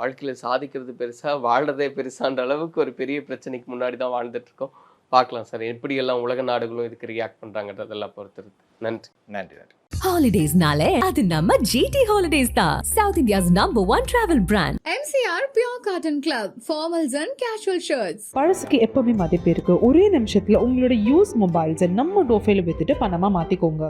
வாழ்க்கையில் சாதிக்கிறது பெருசா, வாழ்றதே பெருசான்ற அளவுக்கு ஒரு பெரிய பிரச்சனைக்கு முன்னாடி தான் வாழ்ந்துட்டு இருக்கோம். பார்க்கலாம் சார் எப்படியெல்லாம் உலக நாடுகளும் இதுக்கு ரியாக்ட் பண்ணுறாங்கன்றதெல்லாம் பொறுத்து. நன்றி. நன்றி. Holidays-nale அது நம்ம GT Holidays தான். South India's #1 travel brand. MCR Pure Cotton Club, formals and casual shirts. பழசுக்கு எப்பவுமே மதிப்பு இருக்கு. ஒரே நிமிஷத்துல உங்களோட யூஸ் மொபைல்ஸை நம்ம டோஃபைல வித்துட்டு பணமா மாத்திக்கோங்க.